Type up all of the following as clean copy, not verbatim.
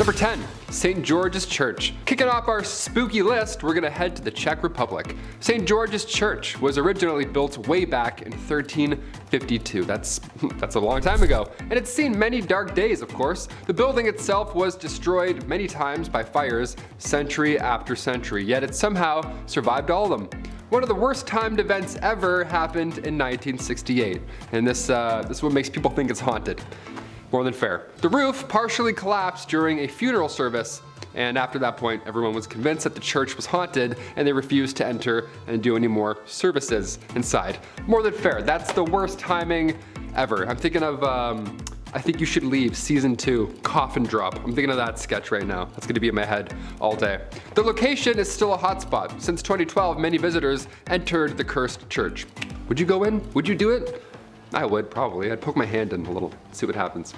Number 10, St. George's Church. Kicking off our spooky list, we're gonna head to the Czech Republic. St. George's Church was originally built way back in 1352. That's a long time ago, and it's seen many dark days, of course. The building itself was destroyed many times by fires, century after century, yet it somehow survived all of them. One of the worst timed events ever happened in 1968, and this is what makes people think it's haunted. More than fair. The roof partially collapsed during a funeral service, and after that point, everyone was convinced that the church was haunted, and they refused to enter and do any more services inside. More than fair. That's the worst timing ever. I'm thinking of, I Think You Should Leave, Season 2, Coffin Drop. I'm thinking of that sketch right now. That's gonna be in my head all day. The location is still a hotspot. Since 2012, many visitors entered the cursed church. Would you go in? Would you do it? I would, probably. I'd poke my hand in a little, see what happens.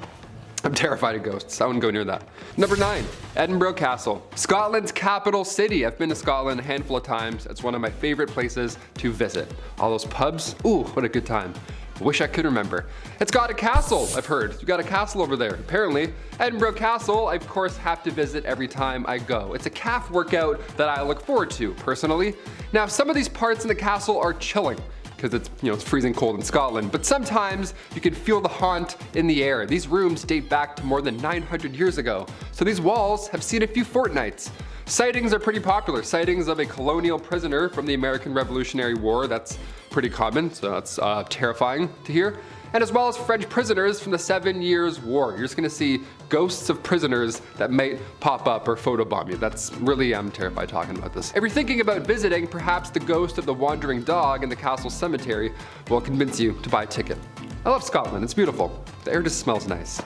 I'm terrified of ghosts. I wouldn't go near that. Number 9, Edinburgh Castle. Scotland's capital city. I've been to Scotland a handful of times. It's one of my favorite places to visit. All those pubs, ooh, what a good time. Wish I could remember. It's got a castle, I've heard. You got a castle over there. Apparently, Edinburgh Castle, I of course have to visit every time I go. It's a calf workout that I look forward to, personally. Now, some of these parts in the castle are chilling, because it's, it's freezing cold in Scotland, but sometimes you can feel the haunt in the air. These rooms date back to more than 900 years ago, so these walls have seen a few fortnights. Sightings are pretty popular. Sightings of a colonial prisoner from the American Revolutionary War, that's pretty common, so that's terrifying to hear. And as well as French prisoners from the 7 Years' War. You're just gonna see ghosts of prisoners that might pop up or photobomb you. That's really, I'm terrified talking about this. If you're thinking about visiting, perhaps the ghost of the wandering dog in the castle cemetery will convince you to buy a ticket. I love Scotland, it's beautiful. The air just smells nice.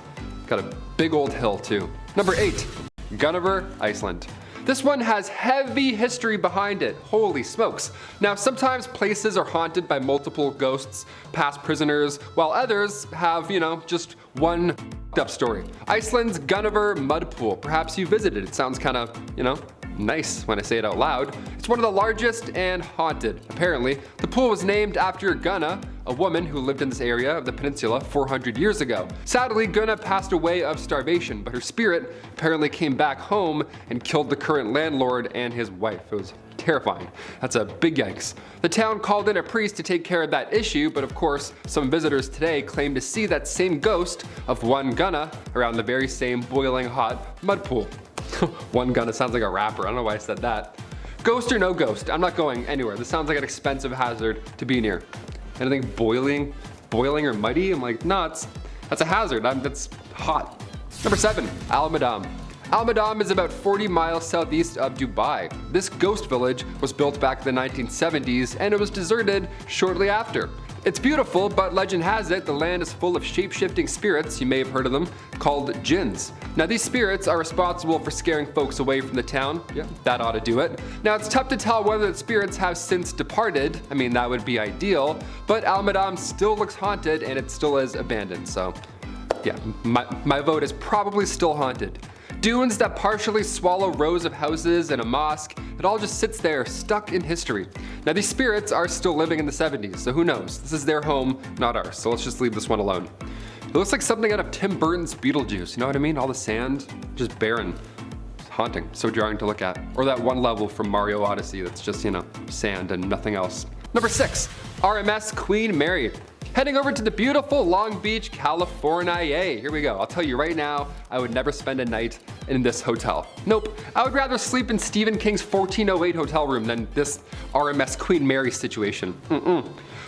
Got a big old hill too. Number 8, Gunnover, Iceland. This one has heavy history behind it. Holy smokes. Now, sometimes places are haunted by multiple ghosts, past prisoners, while others have, just one up story. Iceland's Gunnover mud pool. Perhaps you visited. It sounds kind of, nice when I say it out loud. It's one of the largest and haunted. Apparently, the pool was named after Gunna, a woman who lived in this area of the peninsula 400 years ago. Sadly, Gunna passed away of starvation, but her spirit apparently came back home and killed the current landlord and his wife. It was terrifying. That's a big yikes. The town called in a priest to take care of that issue, but of course, some visitors today claim to see that same ghost of one Gunna around the very same boiling hot mud pool. One Gunna sounds like a rapper. I don't know why I said that. Ghost or no ghost, I'm not going anywhere. This sounds like an expensive hazard to be near. Anything boiling or muddy? I'm like, no, that's a hazard. That's hot. Number 7, Al-Madam. Al-Madam is about 40 miles southeast of Dubai. This ghost village was built back in the 1970s, and it was deserted shortly after. It's beautiful, but legend has it the land is full of shape-shifting spirits, you may have heard of them, called jinns. Now, these spirits are responsible for scaring folks away from the town. Yeah, that ought to do it. Now, it's tough to tell whether the spirits have since departed. I mean, that would be ideal, but Al-Madam still looks haunted and it still is abandoned, so yeah, my vote is probably still haunted. Dunes that partially swallow rows of houses and a mosque, it all just sits there stuck in history. Now, these spirits are still living in the 70s, so who knows? This is their home, not ours, so let's just leave this one alone. It looks like something out of Tim Burton's Beetlejuice, you know what I mean? All the sand, just barren. It's haunting, so jarring to look at. Or that one level from Mario Odyssey that's just, sand and nothing else. Number 6, RMS Queen Mary. Heading over to the beautiful Long Beach, California. Here we go. I'll tell you right now, I would never spend a night in this hotel. Nope. I would rather sleep in Stephen King's 1408 hotel room than this RMS Queen Mary situation.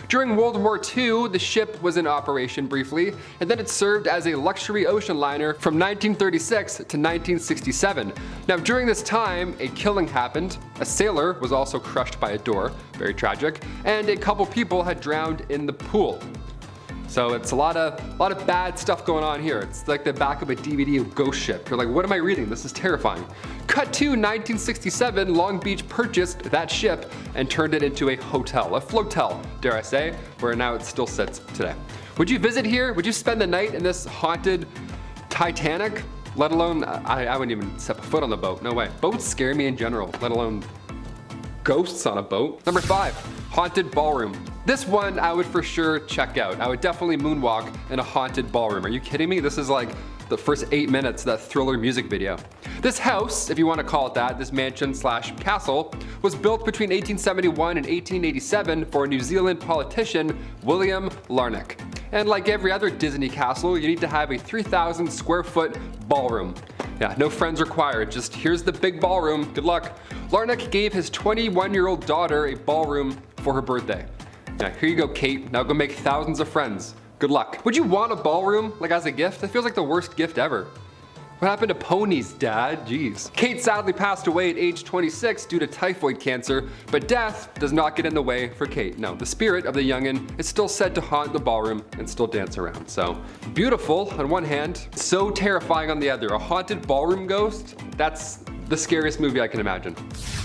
During World War II, the ship was in operation briefly, and then it served as a luxury ocean liner from 1936 to 1967. Now, during this time, a killing happened. A sailor was also crushed by a door, very tragic, and a couple people had drowned in the pool. So it's a lot of bad stuff going on here. It's like the back of a DVD of Ghost Ship. You're like, what am I reading? This is terrifying. Cut to 1967, Long Beach purchased that ship and turned it into a hotel, a flotel, dare I say, where now it still sits today. Would you visit here? Would you spend the night in this haunted Titanic? Let alone, I wouldn't even step a foot on the boat, no way. Boats scare me in general, let alone ghosts on a boat. Number 5, haunted ballroom. This one I would for sure check out. I would definitely moonwalk in a haunted ballroom. Are you kidding me? This is like the first 8 minutes of that Thriller music video. This house, if you want to call it that, this mansion slash castle, was built between 1871 and 1887 for New Zealand politician William Larnach. And like every other Disney castle, you need to have a 3,000 square foot ballroom. Yeah, no friends required, just here's the big ballroom, good luck. Larnach gave his 21-year-old daughter a ballroom for her birthday. Yeah, here you go, Kate, now go make thousands of friends. Good luck. Would you want a ballroom, like as a gift? That feels like the worst gift ever. What happened to ponies, Dad? Jeez. Kate sadly passed away at age 26 due to typhoid cancer, but death does not get in the way for Kate. No, the spirit of the youngin' is still said to haunt the ballroom and still dance around. So, beautiful on one hand, so terrifying on the other. A haunted ballroom ghost? That's the scariest movie I can imagine.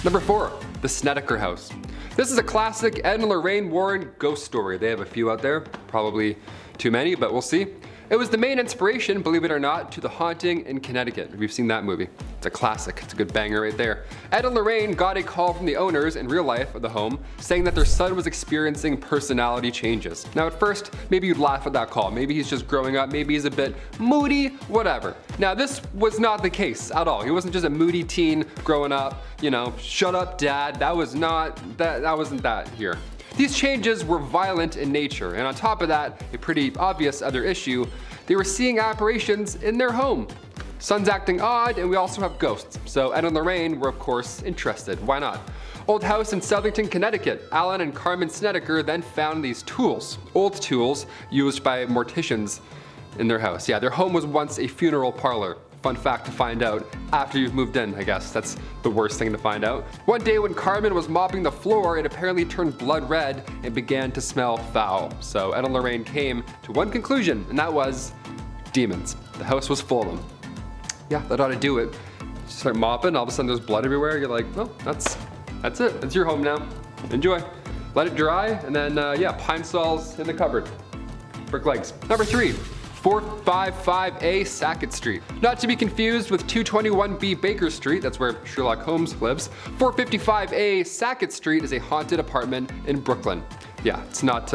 Number 4, the Snedeker House. This is a classic Ed and Lorraine Warren ghost story. They have a few out there, probably too many, but we'll see. It was the main inspiration, believe it or not, to The Haunting in Connecticut. We've seen that movie. It's a classic. It's a good banger right there. Ed and Lorraine got a call from the owners in real life of the home saying that their son was experiencing personality changes. Now at first, maybe you'd laugh at that call. Maybe he's just growing up. Maybe he's a bit moody, whatever. Now this was not the case at all. He wasn't just a moody teen growing up, you know, shut up, Dad. That wasn't that here. These changes were violent in nature, and on top of that, a pretty obvious other issue, they were seeing apparitions in their home. Son's acting odd, and we also have ghosts, so Ed and Lorraine were of course interested. Why not? Old house in Southington, Connecticut. Alan and Carmen Snedeker then found these tools, old tools used by morticians in their house. Yeah, their home was once a funeral parlor. Fun fact to find out after you've moved in, I guess. That's the worst thing to find out. One day when Carmen was mopping the floor, it apparently turned blood red and began to smell foul. So Ed and Lorraine came to one conclusion, and that was demons. The house was full of them. Yeah, that ought to do it. You start mopping, all of a sudden there's blood everywhere. You're like, well, that's it. That's your home now. Enjoy. Let it dry, and then, yeah, pine sols in the cupboard. Brick legs. Number 3. 455A Sackett Street. Not to be confused with 221B Baker Street, that's where Sherlock Holmes lives. 455A Sackett Street is a haunted apartment in Brooklyn. Yeah, it's not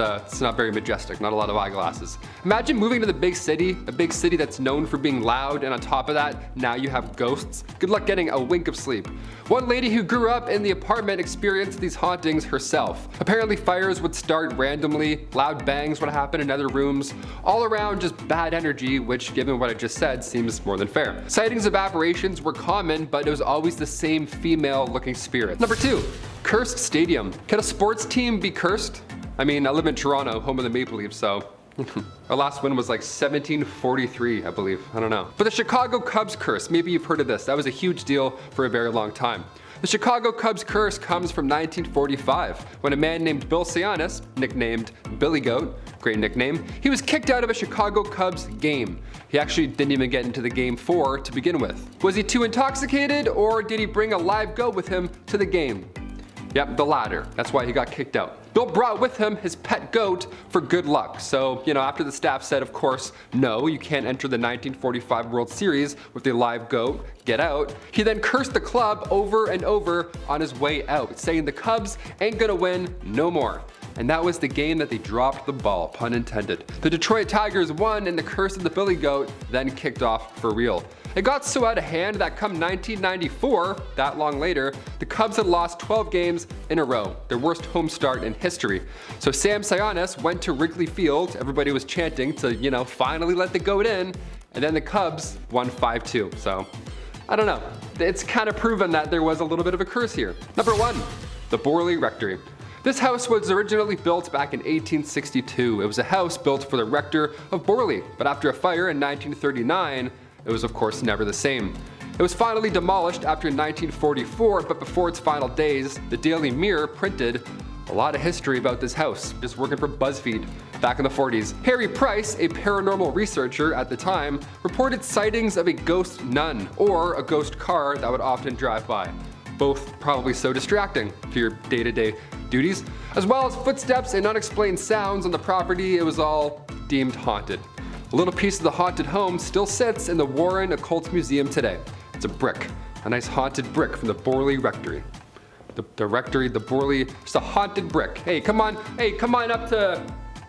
very majestic, not a lot of eyeglasses. Imagine moving to the big city, a big city that's known for being loud, and on top of that, now you have ghosts. Good luck getting a wink of sleep. One lady who grew up in the apartment experienced these hauntings herself. Apparently fires would start randomly, loud bangs would happen in other rooms, all around just bad energy, which given what I just said seems more than fair. Sightings of apparitions were common, but it was always the same female looking spirit. Number 2, cursed stadium. Can a sports team be cursed? I mean, I live in Toronto, home of the Maple Leafs, so our last win was like 1743, I believe. I don't know. But the Chicago Cubs curse, maybe you've heard of this. That was a huge deal for a very long time. The Chicago Cubs curse comes from 1945, when a man named Bill Sionis, nicknamed Billy Goat, great nickname, he was kicked out of a Chicago Cubs game. He actually didn't even get into the game 4 to begin with. Was he too intoxicated, or did he bring a live goat with him to the game? Yep, the latter. That's why he got kicked out. Bill brought with him his pet goat for good luck. So, you know, after the staff said, of course, no, you can't enter the 1945 World Series with a live goat, get out, he then cursed the club over and over on his way out, saying the Cubs ain't gonna win no more. And that was the game that they dropped the ball, pun intended. The Detroit Tigers won, and the curse of the Billy Goat then kicked off for real. It got so out of hand that come 1994, that long later, the Cubs had lost 12 games in a row, their worst home start in history. So Sam Sionis went to Wrigley Field, everybody was chanting to, you know, finally let the goat in, and then the Cubs won 5-2. So, I don't know. It's kind of proven that there was a little bit of a curse here. Number 1, the Borley Rectory. This house was originally built back in 1862. It was a house built for the rector of Borley, but after a fire in 1939, it was of course never the same. It was finally demolished after 1944, but before its final days, the Daily Mirror printed a lot of history about this house, just working for BuzzFeed back in the 40s. Harry Price, a paranormal researcher at the time, reported sightings of a ghost nun or a ghost car that would often drive by. Both probably so distracting to your day-to-day duties, as well as footsteps and unexplained sounds on the property. It was all deemed haunted. A little piece of the haunted home still sits in the Warren Occult Museum today. It's a brick, a nice haunted brick from the Borley Rectory. The rectory, the Borley, just a haunted brick. Hey, come on up to,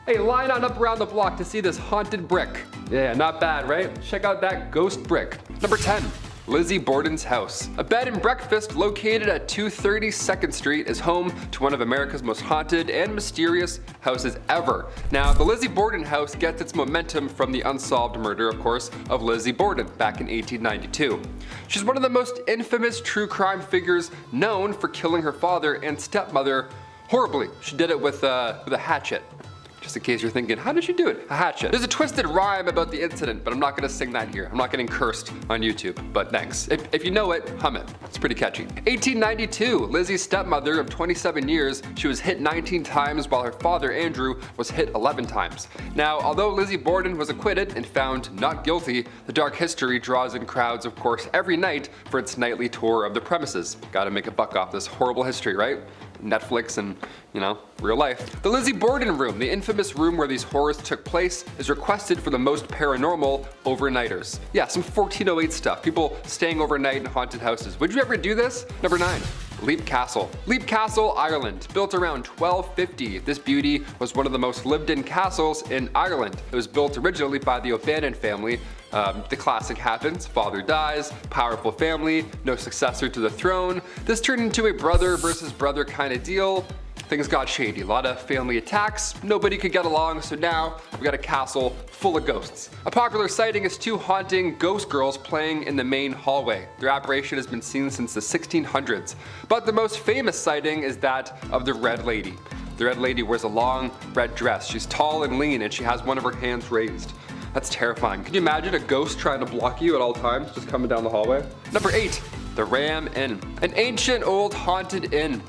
hey, line on up around the block to see this haunted brick. Yeah, not bad, right? Check out that ghost brick. Number 10. Lizzie Borden's house. A bed and breakfast located at 230 2nd Street is home to one of America's most haunted and mysterious houses ever. Now, the Lizzie Borden house gets its momentum from the unsolved murder, of course, of Lizzie Borden back in 1892. She's one of the most infamous true crime figures known for killing her father and stepmother horribly. She did it with a hatchet. Just in case you're thinking, how did she do it? A hatchet. There's a twisted rhyme about the incident, but I'm not gonna sing that here. I'm not getting cursed on YouTube, but thanks. If you know it, hum it. It's pretty catchy. 1892, Lizzie's stepmother of 27 years, she was hit 19 times while her father, Andrew, was hit 11 times. Now, although Lizzie Borden was acquitted and found not guilty, the dark history draws in crowds, of course, every night for its nightly tour of the premises. Gotta make a buck off this horrible history, right? Netflix and, real life. The Lizzie Borden room, the infamous room where these horrors took place, is requested for the most paranormal overnighters. Yeah, some 1408 stuff. People staying overnight in haunted houses. Would you ever do this? Number 9. Leap Castle. Leap Castle, Ireland. Built around 1250, this beauty was one of the most lived-in castles in Ireland. It was built originally by the O'Bannon family. The classic happens, father dies, powerful family, no successor to the throne. This turned into a brother versus brother kind of deal. Things got shady, a lot of family attacks, nobody could get along, so now we got a castle full of ghosts. A popular sighting is 2 haunting ghost girls playing in the main hallway. Their apparition has been seen since the 1600s. But the most famous sighting is that of the Red Lady. The Red Lady wears a long red dress. She's tall and lean and she has one of her hands raised. That's terrifying. Can you imagine a ghost trying to block you at all times, just coming down the hallway? Number 8, the Ram Inn. An ancient old haunted inn.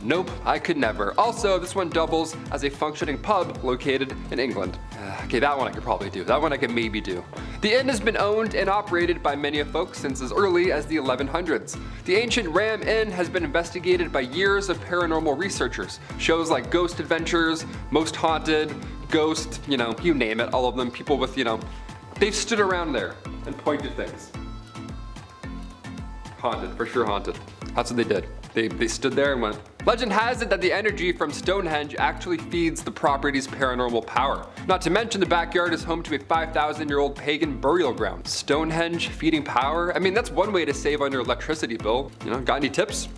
Nope, I could never. Also, this one doubles as a functioning pub located in England. Okay, that one I could probably do. That one I could maybe do. The inn has been owned and operated by many folks since as early as the 1100s. The ancient Ram Inn has been investigated by years of paranormal researchers. Shows like Ghost Adventures, Most Haunted, Ghost, you name it, all of them, people with, they've stood around there and pointed things. Haunted, for sure haunted. That's what they did. They stood there and went. Legend has it that the energy from Stonehenge actually feeds the property's paranormal power. Not to mention the backyard is home to a 5,000-year-old pagan burial ground. Stonehenge feeding power? I mean, that's one way to save on your electricity bill. Got any tips?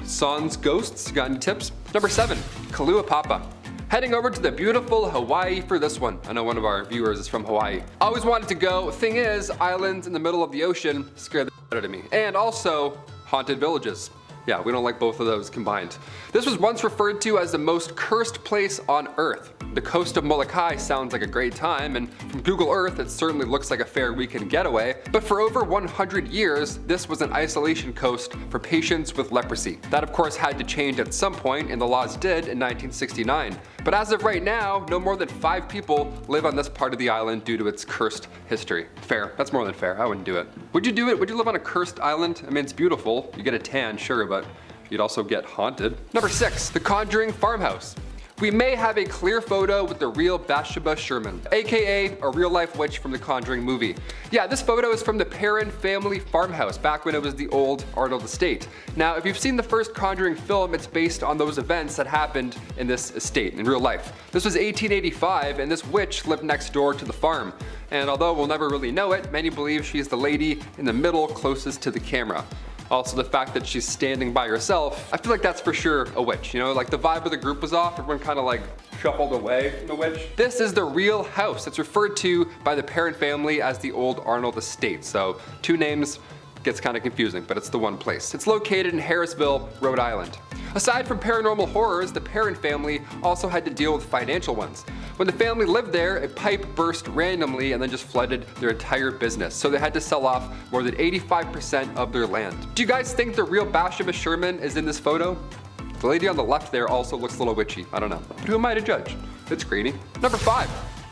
Sans ghosts, got any tips? Number 7, Kaluapapa. Heading over to the beautiful Hawaii for this one. I know one of our viewers is from Hawaii. Always wanted to go. Thing is, islands in the middle of the ocean scare the shit out of me. And also, haunted villages. Yeah, we don't like both of those combined. This was once referred to as the most cursed place on Earth. The coast of Molokai sounds like a great time, and from Google Earth it certainly looks like a fair weekend getaway, but for over 100 years, this was an isolation coast for patients with leprosy. That of course had to change at some point, and the laws did in 1969. But as of right now, no more than 5 people live on this part of the island due to its cursed history. Fair, that's more than fair, I wouldn't do it. Would you do it? Would you live on a cursed island? I mean, it's beautiful, you get a tan, sure, but you'd also get haunted. Number 6, the Conjuring Farmhouse. We may have a clear photo with the real Bathsheba Sherman, aka a real life witch from the Conjuring movie. Yeah, this photo is from the Perron family farmhouse back when it was the old Arnold estate. Now, if you've seen the first Conjuring film, it's based on those events that happened in this estate in real life. This was 1885 and this witch lived next door to the farm. And although we'll never really know it, many believe she's the lady in the middle closest to the camera. Also, the fact that she's standing by herself, I feel like that's for sure a witch. Like the vibe of the group was off, everyone kind of like shuffled away from the witch. This is the real house. It's referred to by the Perron family as the old Arnold estate. So 2 names gets kind of confusing, but it's the one place. It's located in Harrisville, Rhode Island. Aside from paranormal horrors, the Perron family also had to deal with financial ones. When the family lived there, a pipe burst randomly and then just flooded their entire business, so they had to sell off more than 85% of their land. Do you guys think the real Bathsheba Sherman is in this photo? The lady on the left there also looks a little witchy, I don't know. But who am I to judge? It's greedy. Number 5.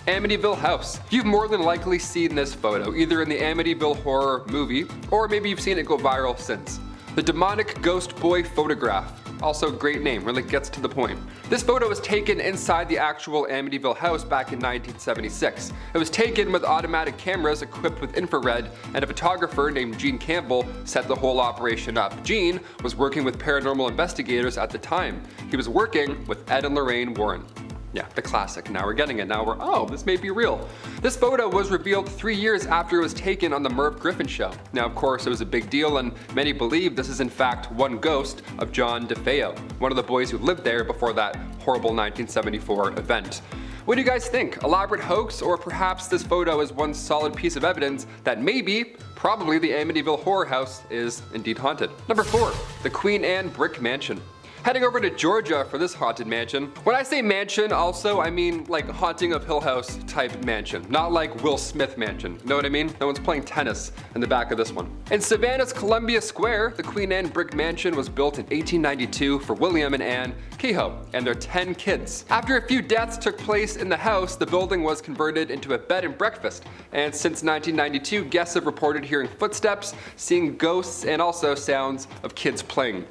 Amityville House. You've more than likely seen this photo, either in the Amityville horror movie, or maybe you've seen it go viral since. The demonic ghost boy photograph. Also, great name, really gets to the point. This photo was taken inside the actual Amityville house back in 1976. It was taken with automatic cameras equipped with infrared, and a photographer named Gene Campbell set the whole operation up. Gene was working with paranormal investigators at the time. He was working with Ed and Lorraine Warren. Yeah, the classic. Now we're getting it. Now oh, this may be real. This photo was revealed 3 years after it was taken on the Merv Griffin show. Now, of course, it was a big deal, and many believe this is in fact one ghost of John DeFeo, one of the boys who lived there before that horrible 1974 event. What do you guys think? Elaborate hoax, or perhaps this photo is one solid piece of evidence that maybe, probably the Amityville Horror House is indeed haunted? Number 4, the Queen Anne Brick Mansion. Heading over to Georgia for this haunted mansion. When I say mansion, also, I mean like Haunting of Hill House type mansion, not like Will Smith mansion. Know what I mean? No one's playing tennis in the back of this one. In Savannah's Columbia Square, the Queen Anne Brick Mansion was built in 1892 for William and Anne Kehoe and their 10 kids. After a few deaths took place in the house, the building was converted into a bed and breakfast. And since 1992, guests have reported hearing footsteps, seeing ghosts, and also sounds of kids playing.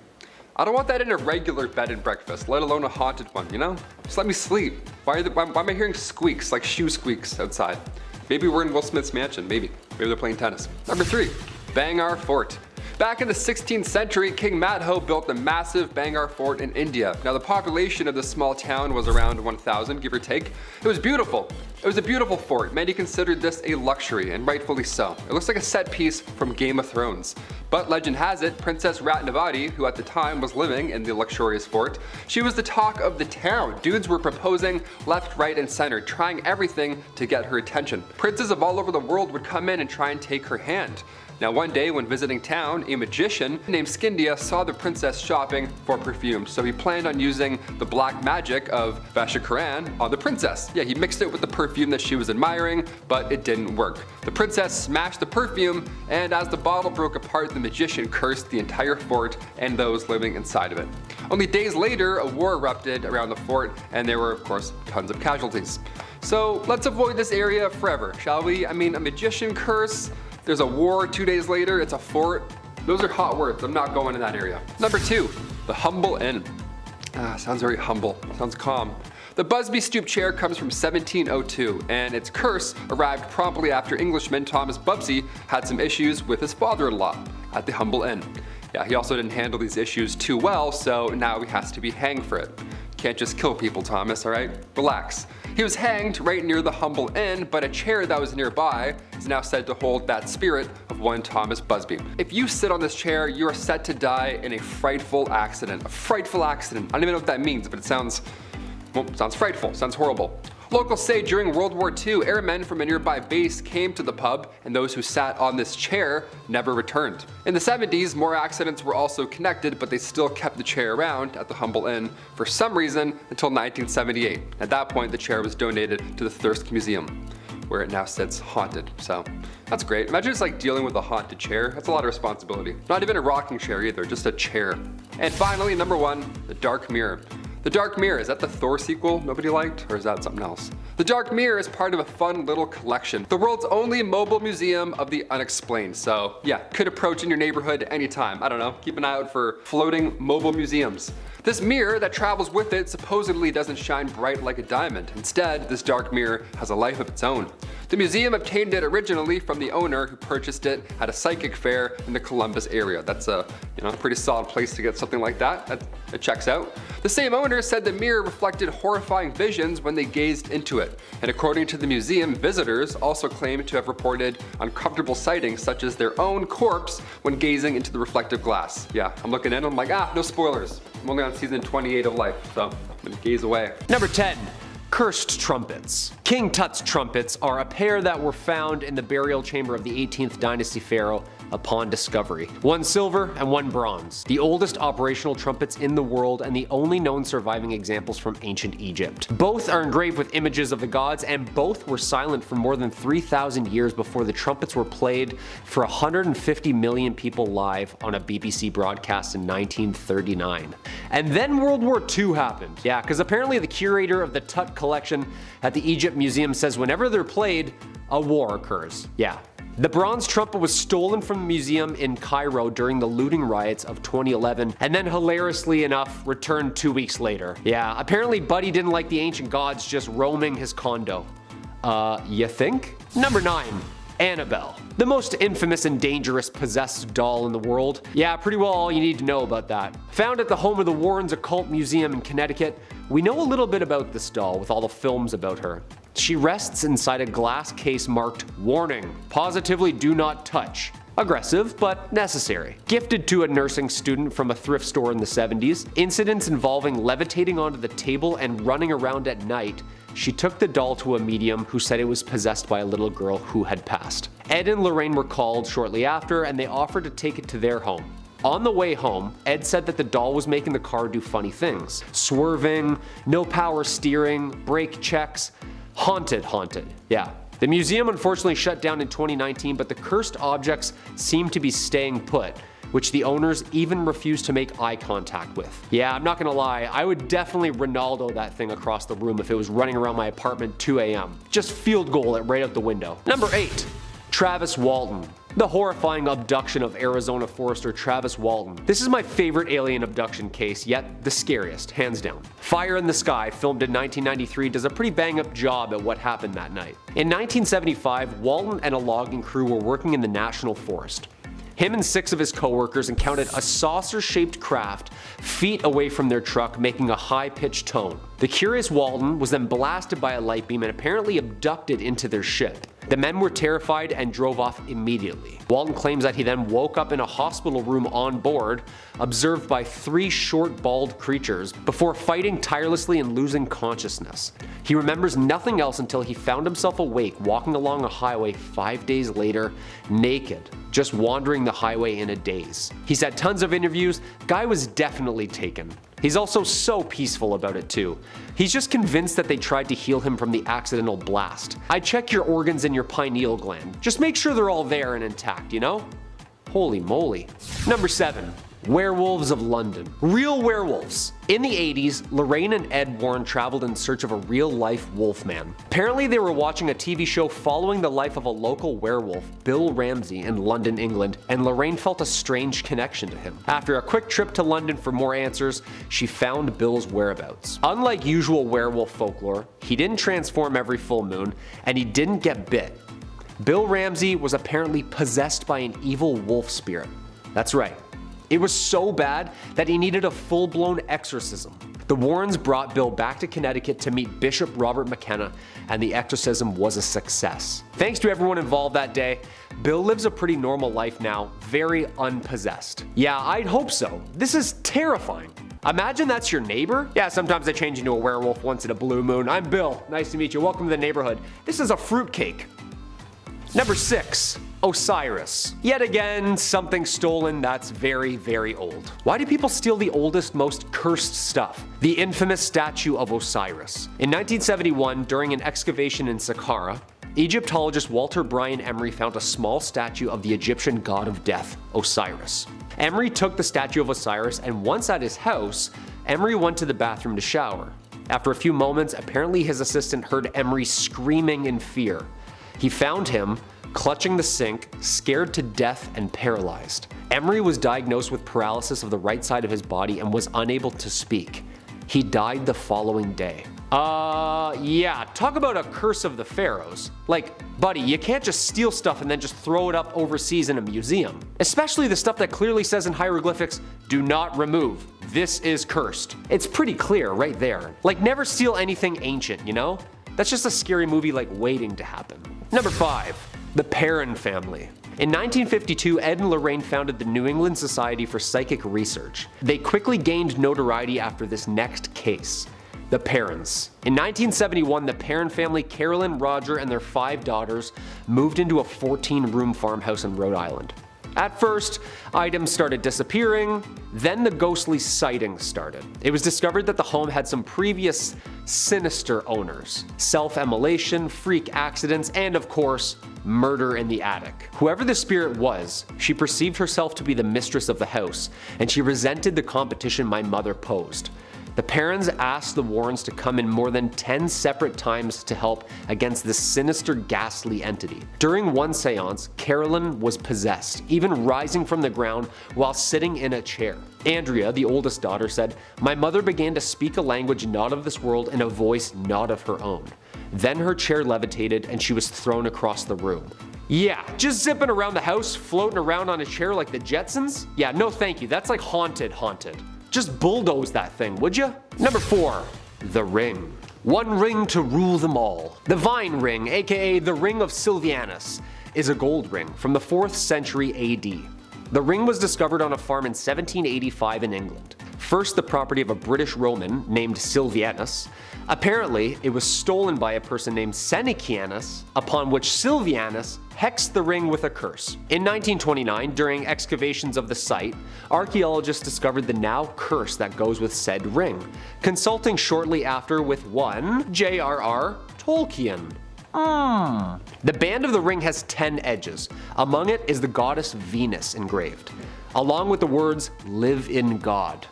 I don't want that in a regular bed and breakfast, let alone a haunted one, you know? Just let me sleep. Why am I hearing squeaks, like shoe squeaks outside? Maybe we're in Will Smith's mansion, maybe. Maybe they're playing tennis. Number 3, Bangor Fort. Back in the 16th century, King Madho built the massive Bangor Fort in India. Now, the population of this small town was around 1,000, give or take. It was beautiful. It was a beautiful fort. Many considered this a luxury, and rightfully so. It looks like a set piece from Game of Thrones. But legend has it, Princess Ratnavati, who at the time was living in the luxurious fort, she was the talk of the town. Dudes were proposing left, right, and center, trying everything to get her attention. Princes of all over the world would come in and try and take her hand. Now, one day when visiting town, a magician named Scindia saw the princess shopping for perfume, so he planned on using the black magic of Vashikaran on the princess. Yeah, he mixed it with the perfume that she was admiring, but it didn't work. The princess smashed the perfume, and as the bottle broke apart, the magician cursed the entire fort and those living inside of it. Only days later, a war erupted around the fort, and there were, of course, tons of casualties. So let's avoid this area forever, shall we? I mean, a magician curse, there's a war 2 days later, it's a fort. Those are hot words, I'm not going in that area. Number 2, the Humble Inn. Sounds very humble, sounds calm. The Busby Stoop chair comes from 1702, and its curse arrived promptly after Englishman Thomas Bubsey had some issues with his father-in-law at the Humble Inn. Yeah, he also didn't handle these issues too well, so now he has to be hanged for it. Can't just kill people, Thomas, alright? Relax. He was hanged right near the Humble Inn, but a chair that was nearby is now said to hold that spirit of one Thomas Busby. If you sit on this chair, you are set to die in a frightful accident. A frightful accident. I don't even know what that means, but it sounds frightful, sounds horrible. Locals say during World War II, airmen from a nearby base came to the pub, and those who sat on this chair never returned. In the 70s, more accidents were also connected, but they still kept the chair around at the Humble Inn for some reason until 1978. At that point, the chair was donated to the Thirsk Museum, where it now sits haunted. So that's great. Imagine just like dealing with a haunted chair. That's a lot of responsibility. Not even a rocking chair either, just a chair. And finally, number 1, the Dark Mirror. The Dark Mirror, is that the Thor sequel nobody liked, or is that something else? The Dark Mirror is part of a fun little collection, the world's only mobile museum of the unexplained. So yeah, could approach in your neighborhood anytime. I don't know, keep an eye out for floating mobile museums. This mirror that travels with it supposedly doesn't shine bright like a diamond. Instead, this dark mirror has a life of its own. The museum obtained it originally from the owner who purchased it at a psychic fair in the Columbus area. That's a pretty solid place to get something like that. It checks out. The same owner said the mirror reflected horrifying visions when they gazed into it. And according to the museum, visitors also claimed to have reported uncomfortable sightings such as their own corpse when gazing into the reflective glass. Yeah, I'm looking in, I'm like, no spoilers. I'm only on season 28 of Life, so I'm gonna gaze away. Number 10. Cursed trumpets. King Tut's trumpets are a pair that were found in the burial chamber of the 18th dynasty pharaoh upon discovery. One silver and one bronze. The oldest operational trumpets in the world and the only known surviving examples from ancient Egypt. Both are engraved with images of the gods, and both were silent for more than 3,000 years before the trumpets were played for 150 million people live on a BBC broadcast in 1939. And then World War II happened. Yeah, because apparently the curator of the Tut collection at the Egypt Museum says whenever they're played, a war occurs. Yeah. The bronze trumpet was stolen from the museum in Cairo during the looting riots of 2011, and then hilariously enough, returned 2 weeks later. Yeah, apparently Buddy didn't like the ancient gods just roaming his condo. You think? Number 9. Annabelle. The most infamous and dangerous possessed doll in the world. Yeah, pretty well all you need to know about that. Found at the home of the Warrens Occult Museum in Connecticut, We know a little bit about this doll with all the films about her. She rests inside a glass case marked "Warning, positively do not touch." Aggressive, but necessary. Gifted to a nursing student from a thrift store in the 70s, incidents involving levitating onto the table and running around at night, she took the doll to a medium who said it was possessed by a little girl who had passed. Ed and Lorraine were called shortly after, and they offered to take it to their home. On the way home, Ed said that the doll was making the car do funny things. Swerving, no power steering, brake checks. Haunted. Yeah. The museum unfortunately shut down in 2019, but the cursed objects seem to be staying put, which the owners even refuse to make eye contact with. Yeah, I'm not gonna lie, I would definitely Ronaldo that thing across the room if it was running around my apartment 2 a.m. Just field goal it right out the window. Number 8. Travis Walton. The horrifying abduction of Arizona forester Travis Walton. This is my favorite alien abduction case, yet the scariest, hands down. Fire in the Sky, filmed in 1993, does a pretty bang-up job at what happened that night. In 1975, Walton and a logging crew were working in the National Forest. Him and 6 of his co-workers encountered a saucer-shaped craft feet away from their truck, making a high-pitched tone. The curious Walton was then blasted by a light beam and apparently abducted into their ship. The men were terrified and drove off immediately. Walton claims that he then woke up in a hospital room on board, observed by 3 short, bald creatures, before fighting tirelessly and losing consciousness. He remembers nothing else until he found himself awake, walking along a highway 5 days later, naked, just wandering the highway in a daze. He's had tons of interviews. Guy was definitely taken. He's also so peaceful about it too. He's just convinced that they tried to heal him from the accidental blast. I check your organs and your pineal gland. Just make sure they're all there and intact, you know? Holy moly. Number 7. Werewolves of London. Real werewolves. In the 80s, Lorraine and Ed Warren traveled in search of a real-life wolfman. Apparently they were watching a TV show following the life of a local werewolf, Bill Ramsey, in London, England, and Lorraine felt a strange connection to him. After a quick trip to London for more answers, she found Bill's whereabouts. Unlike usual werewolf folklore, he didn't transform every full moon, and he didn't get bit. Bill Ramsey was apparently possessed by an evil wolf spirit. That's right. It was so bad that he needed a full-blown exorcism. The Warrens brought Bill back to Connecticut to meet Bishop Robert McKenna, and the exorcism was a success. Thanks to everyone involved that day, Bill lives a pretty normal life now, very unpossessed. Yeah, I'd hope so. This is terrifying. Imagine that's your neighbor. Yeah, sometimes I change into a werewolf once in a blue moon. I'm Bill. Nice to meet you. Welcome to the neighborhood. This is a fruitcake. Number 6. Osiris. Yet again, something stolen that's very, very old. Why do people steal the oldest, most cursed stuff? The infamous statue of Osiris. In 1971, during an excavation in Saqqara, Egyptologist Walter Bryan Emery found a small statue of the Egyptian god of death, Osiris. Emery took the statue of Osiris, and once at his house, Emery went to the bathroom to shower. After a few moments, apparently his assistant heard Emery screaming in fear. He found him clutching the sink, scared to death and paralyzed. Emery was diagnosed with paralysis of the right side of his body and was unable to speak. He died the following day. Yeah, talk about a curse of the pharaohs. Like, buddy, you can't just steal stuff and then just throw it up overseas in a museum. Especially the stuff that clearly says in hieroglyphics, "Do not remove. This is cursed." It's pretty clear right there. Like, never steal anything ancient, you know? That's just a scary movie like waiting to happen. Number 5. The Perrin family. In 1952, Ed and Lorraine founded the New England Society for Psychic Research. They quickly gained notoriety after this next case. The Perrins. In 1971, the Perrin family, Carolyn, Roger, and their 5 daughters moved into a 14-room farmhouse in Rhode Island. At first, items started disappearing, then the ghostly sightings started. It was discovered that the home had some previous sinister owners. Self-immolation, freak accidents, and of course, murder in the attic. Whoever the spirit was, she perceived herself to be the mistress of the house, and she resented the competition my mother posed. The Perrins asked the Warrens to come in more than 10 separate times to help against this sinister, ghastly entity. During one seance, Carolyn was possessed, even rising from the ground while sitting in a chair. Andrea, the oldest daughter, said, "My mother began to speak a language not of this world in a voice not of her own. Then her chair levitated and she was thrown across the room." Yeah, just zipping around the house, floating around on a chair like the Jetsons? Yeah, no thank you, that's like haunted. Just bulldoze that thing, would ya? Number 4. the ring. One ring to rule them all. The Vine Ring, aka the Ring of Silvianus, is a gold ring from the 4th century AD. The ring was discovered on a farm in 1785 in England. First the property of a British Roman named Silvianus. Apparently, it was stolen by a person named Senicianus, upon which Silvianus hexed the ring with a curse. In 1929, during excavations of the site, archaeologists discovered the now curse that goes with said ring, consulting shortly after with one J.R.R. Tolkien. The band of the ring has 10 edges. Among it is the goddess Venus engraved, along with the words, "Live in God."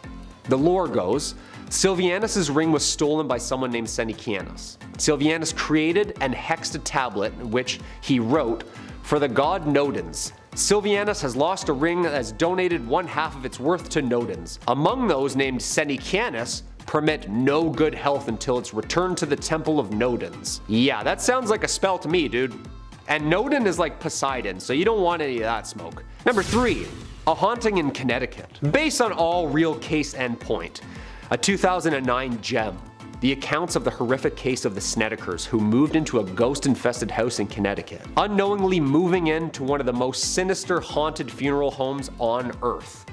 The lore goes, Silvianus' ring was stolen by someone named Senicianus. Silvianus created and hexed a tablet in which he wrote, "For the god Nodens, Silvianus has lost a ring that has donated 1/2 of its worth to Nodens. Among those named Senicianus, permit no good health until it's returned to the temple of Nodens." Yeah, that sounds like a spell to me, dude. And Nodin is like Poseidon, so you don't want any of that smoke. Number 3, a haunting in Connecticut. Based on all real case and point, a 2009 gem. The accounts of the horrific case of the Snedekers who moved into a ghost-infested house in Connecticut, unknowingly moving into one of the most sinister haunted funeral homes on Earth.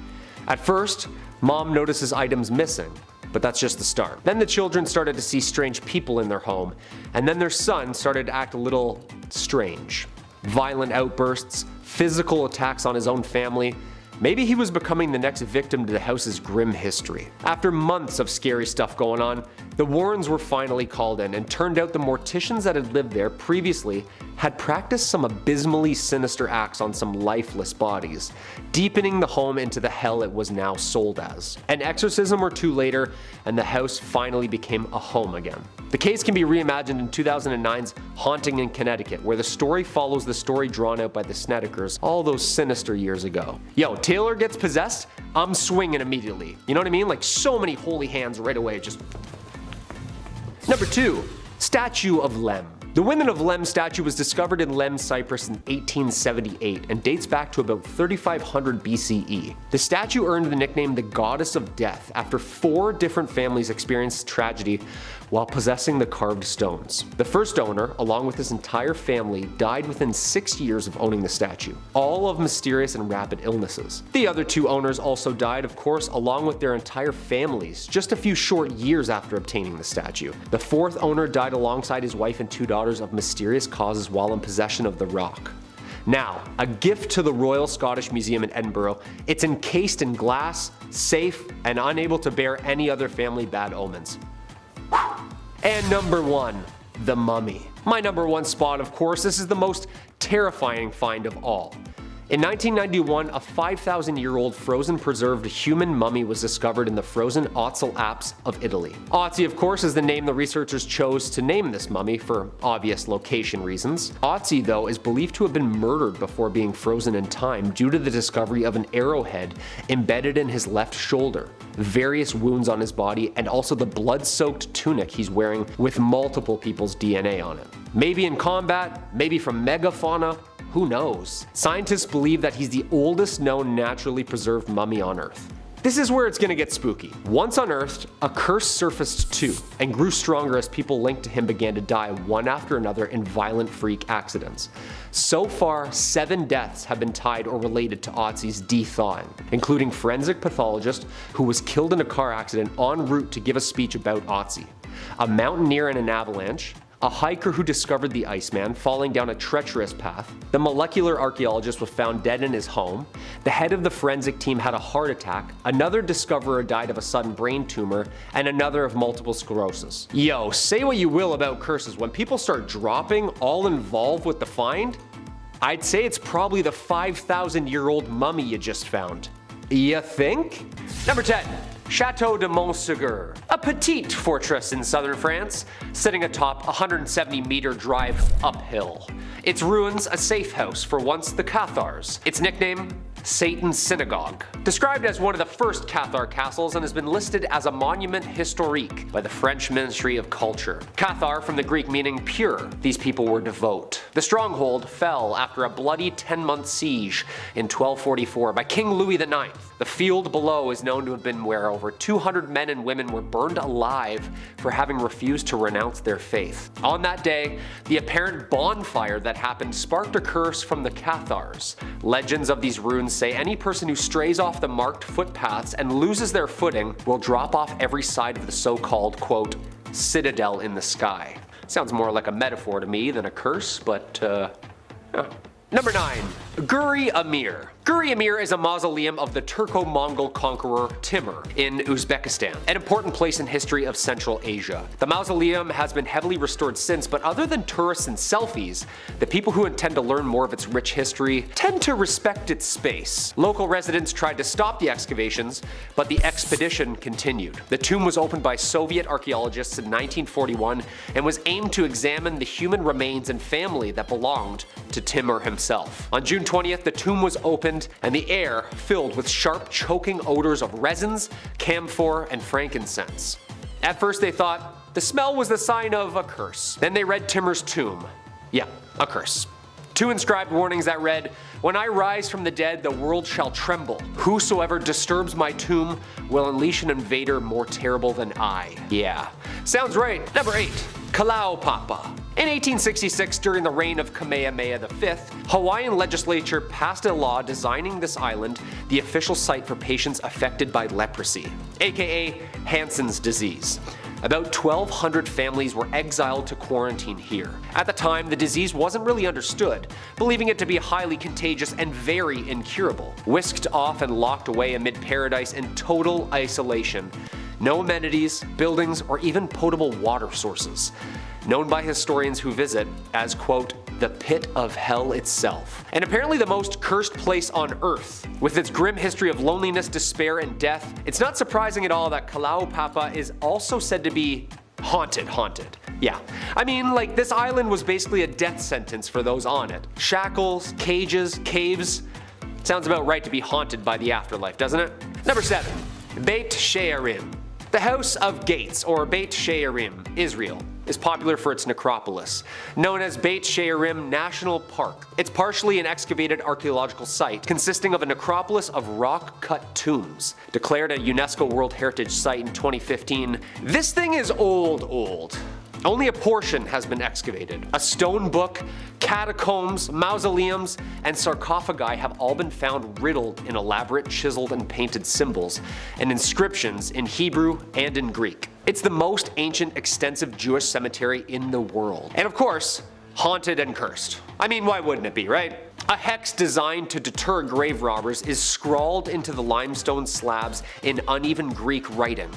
At first, mom notices items missing, but that's just the start. Then the children started to see strange people in their home, and then their son started to act a little strange. Violent outbursts, physical attacks on his own family. Maybe he was becoming the next victim to the house's grim history. After months of scary stuff going on, the Warrens were finally called in, and turned out the morticians that had lived there previously had practiced some abysmally sinister acts on some lifeless bodies, deepening the home into the hell it was now sold as. An exorcism or two later, and the house finally became a home again. The case can be reimagined in 2009's Haunting in Connecticut, where the story follows the story drawn out by the Snedekers all those sinister years ago. Yo, Taylor gets possessed, I'm swinging immediately. You know what I mean? Like so many holy hands right away, just... Number 2, Statue of Lem. The Women of Lem statue was discovered in Lem, Cyprus in 1878 and dates back to about 3500 BCE. The statue earned the nickname the Goddess of Death after 4 different families experienced tragedy while possessing the carved stones. The first owner, along with his entire family, died within 6 years of owning the statue, all of mysterious and rapid illnesses. The other 2 owners also died, of course, along with their entire families, just a few short years after obtaining the statue. The 4th owner died alongside his wife and 2 daughters of mysterious causes while in possession of the rock. Now, a gift to the Royal Scottish Museum in Edinburgh, it's encased in glass, safe, and unable to bear any other family bad omens. And number 1, the mummy. My number 1 spot, of course, this is the most terrifying find of all. In 1991, a 5,000-year-old frozen preserved human mummy was discovered in the frozen Ötztal Alps of Italy. Ötzi, of course, is the name the researchers chose to name this mummy for obvious location reasons. Ötzi, though, is believed to have been murdered before being frozen in time due to the discovery of an arrowhead embedded in his left shoulder, various wounds on his body, and also the blood-soaked tunic he's wearing with multiple people's DNA on it. Maybe in combat, maybe from megafauna, who knows? Scientists believe that he's the oldest known naturally preserved mummy on Earth. This is where it's gonna get spooky. Once unearthed, a curse surfaced too, and grew stronger as people linked to him began to die one after another in violent freak accidents. So far, 7 deaths have been tied or related to Ötzi's de-thawing, including forensic pathologist who was killed in a car accident en route to give a speech about Ötzi, a mountaineer in an avalanche, a hiker who discovered the Iceman falling down a treacherous path, the molecular archaeologist was found dead in his home, the head of the forensic team had a heart attack, another discoverer died of a sudden brain tumor, and another of multiple sclerosis. Yo, say what you will about curses, when people start dropping all involved with the find, I'd say it's probably the 5,000-year-old mummy you just found. You think? Number 10. Chateau de Montségur, a petite fortress in southern France, sitting atop a 170-meter drive uphill. Its ruins a safe house for once the Cathars. Its nickname? Satan's Synagogue. Described as one of the first Cathar castles and has been listed as a monument historique by the French Ministry of Culture. Cathar from the Greek meaning pure. These people were devout. The stronghold fell after a bloody 10-month siege in 1244 by King Louis IX, The field below is known to have been where over 200 men and women were burned alive for having refused to renounce their faith. On that day, the apparent bonfire that happened sparked a curse from the Cathars. Legends of these ruins say any person who strays off the marked footpaths and loses their footing will drop off every side of the so-called, quote, citadel in the sky. Sounds more like a metaphor to me than a curse, but yeah. Number 9. Guri Amir. Guri Amir is a mausoleum of the Turco-Mongol conqueror Timur in Uzbekistan, an important place in history of Central Asia. The mausoleum has been heavily restored since, but other than tourists and selfies, the people who intend to learn more of its rich history tend to respect its space. Local residents tried to stop the excavations, but the expedition continued. The tomb was opened by Soviet archaeologists in 1941 and was aimed to examine the human remains and family that belonged to Timur himself. On June 20th, the tomb was opened and the air filled with sharp, choking odors of resins, camphor, and frankincense. At first they thought the smell was the sign of a curse. Then they read Timur's tomb. Yeah, a curse. 2 inscribed warnings that read, "When I rise from the dead, the world shall tremble. Whosoever disturbs my tomb will unleash an invader more terrible than I." Yeah, sounds right. Number 8. Kalaupapa. In 1866, during the reign of Kamehameha V, Hawaiian legislature passed a law designing this island the official site for patients affected by leprosy, aka Hansen's disease. About 1,200 families were exiled to quarantine here. At the time, the disease wasn't really understood, believing it to be highly contagious and very incurable. Whisked off and locked away amid paradise in total isolation. No amenities, buildings, or even potable water sources. Known by historians who visit as, quote, the pit of hell itself. And apparently the most cursed place on earth. With its grim history of loneliness, despair, and death, it's not surprising at all that Kalaupapa is also said to be haunted. Yeah, I mean, like, this island was basically a death sentence for those on it. Shackles, cages, caves. Sounds about right to be haunted by the afterlife, doesn't it? Number 7. Beit She'arim. The House of Gates, or Beit She'arim, Israel, is popular for its necropolis, known as Beit She'arim National Park. It's partially an excavated archaeological site consisting of a necropolis of rock-cut tombs. Declared a UNESCO World Heritage Site in 2015, this thing is old. Only a portion has been excavated. A stone book, catacombs, mausoleums, and sarcophagi have all been found riddled in elaborate chiseled and painted symbols and inscriptions in Hebrew and in Greek. It's the most ancient, extensive Jewish cemetery in the world. And of course, haunted and cursed. I mean, why wouldn't it be, right? A hex designed to deter grave robbers is scrawled into the limestone slabs in uneven Greek writing,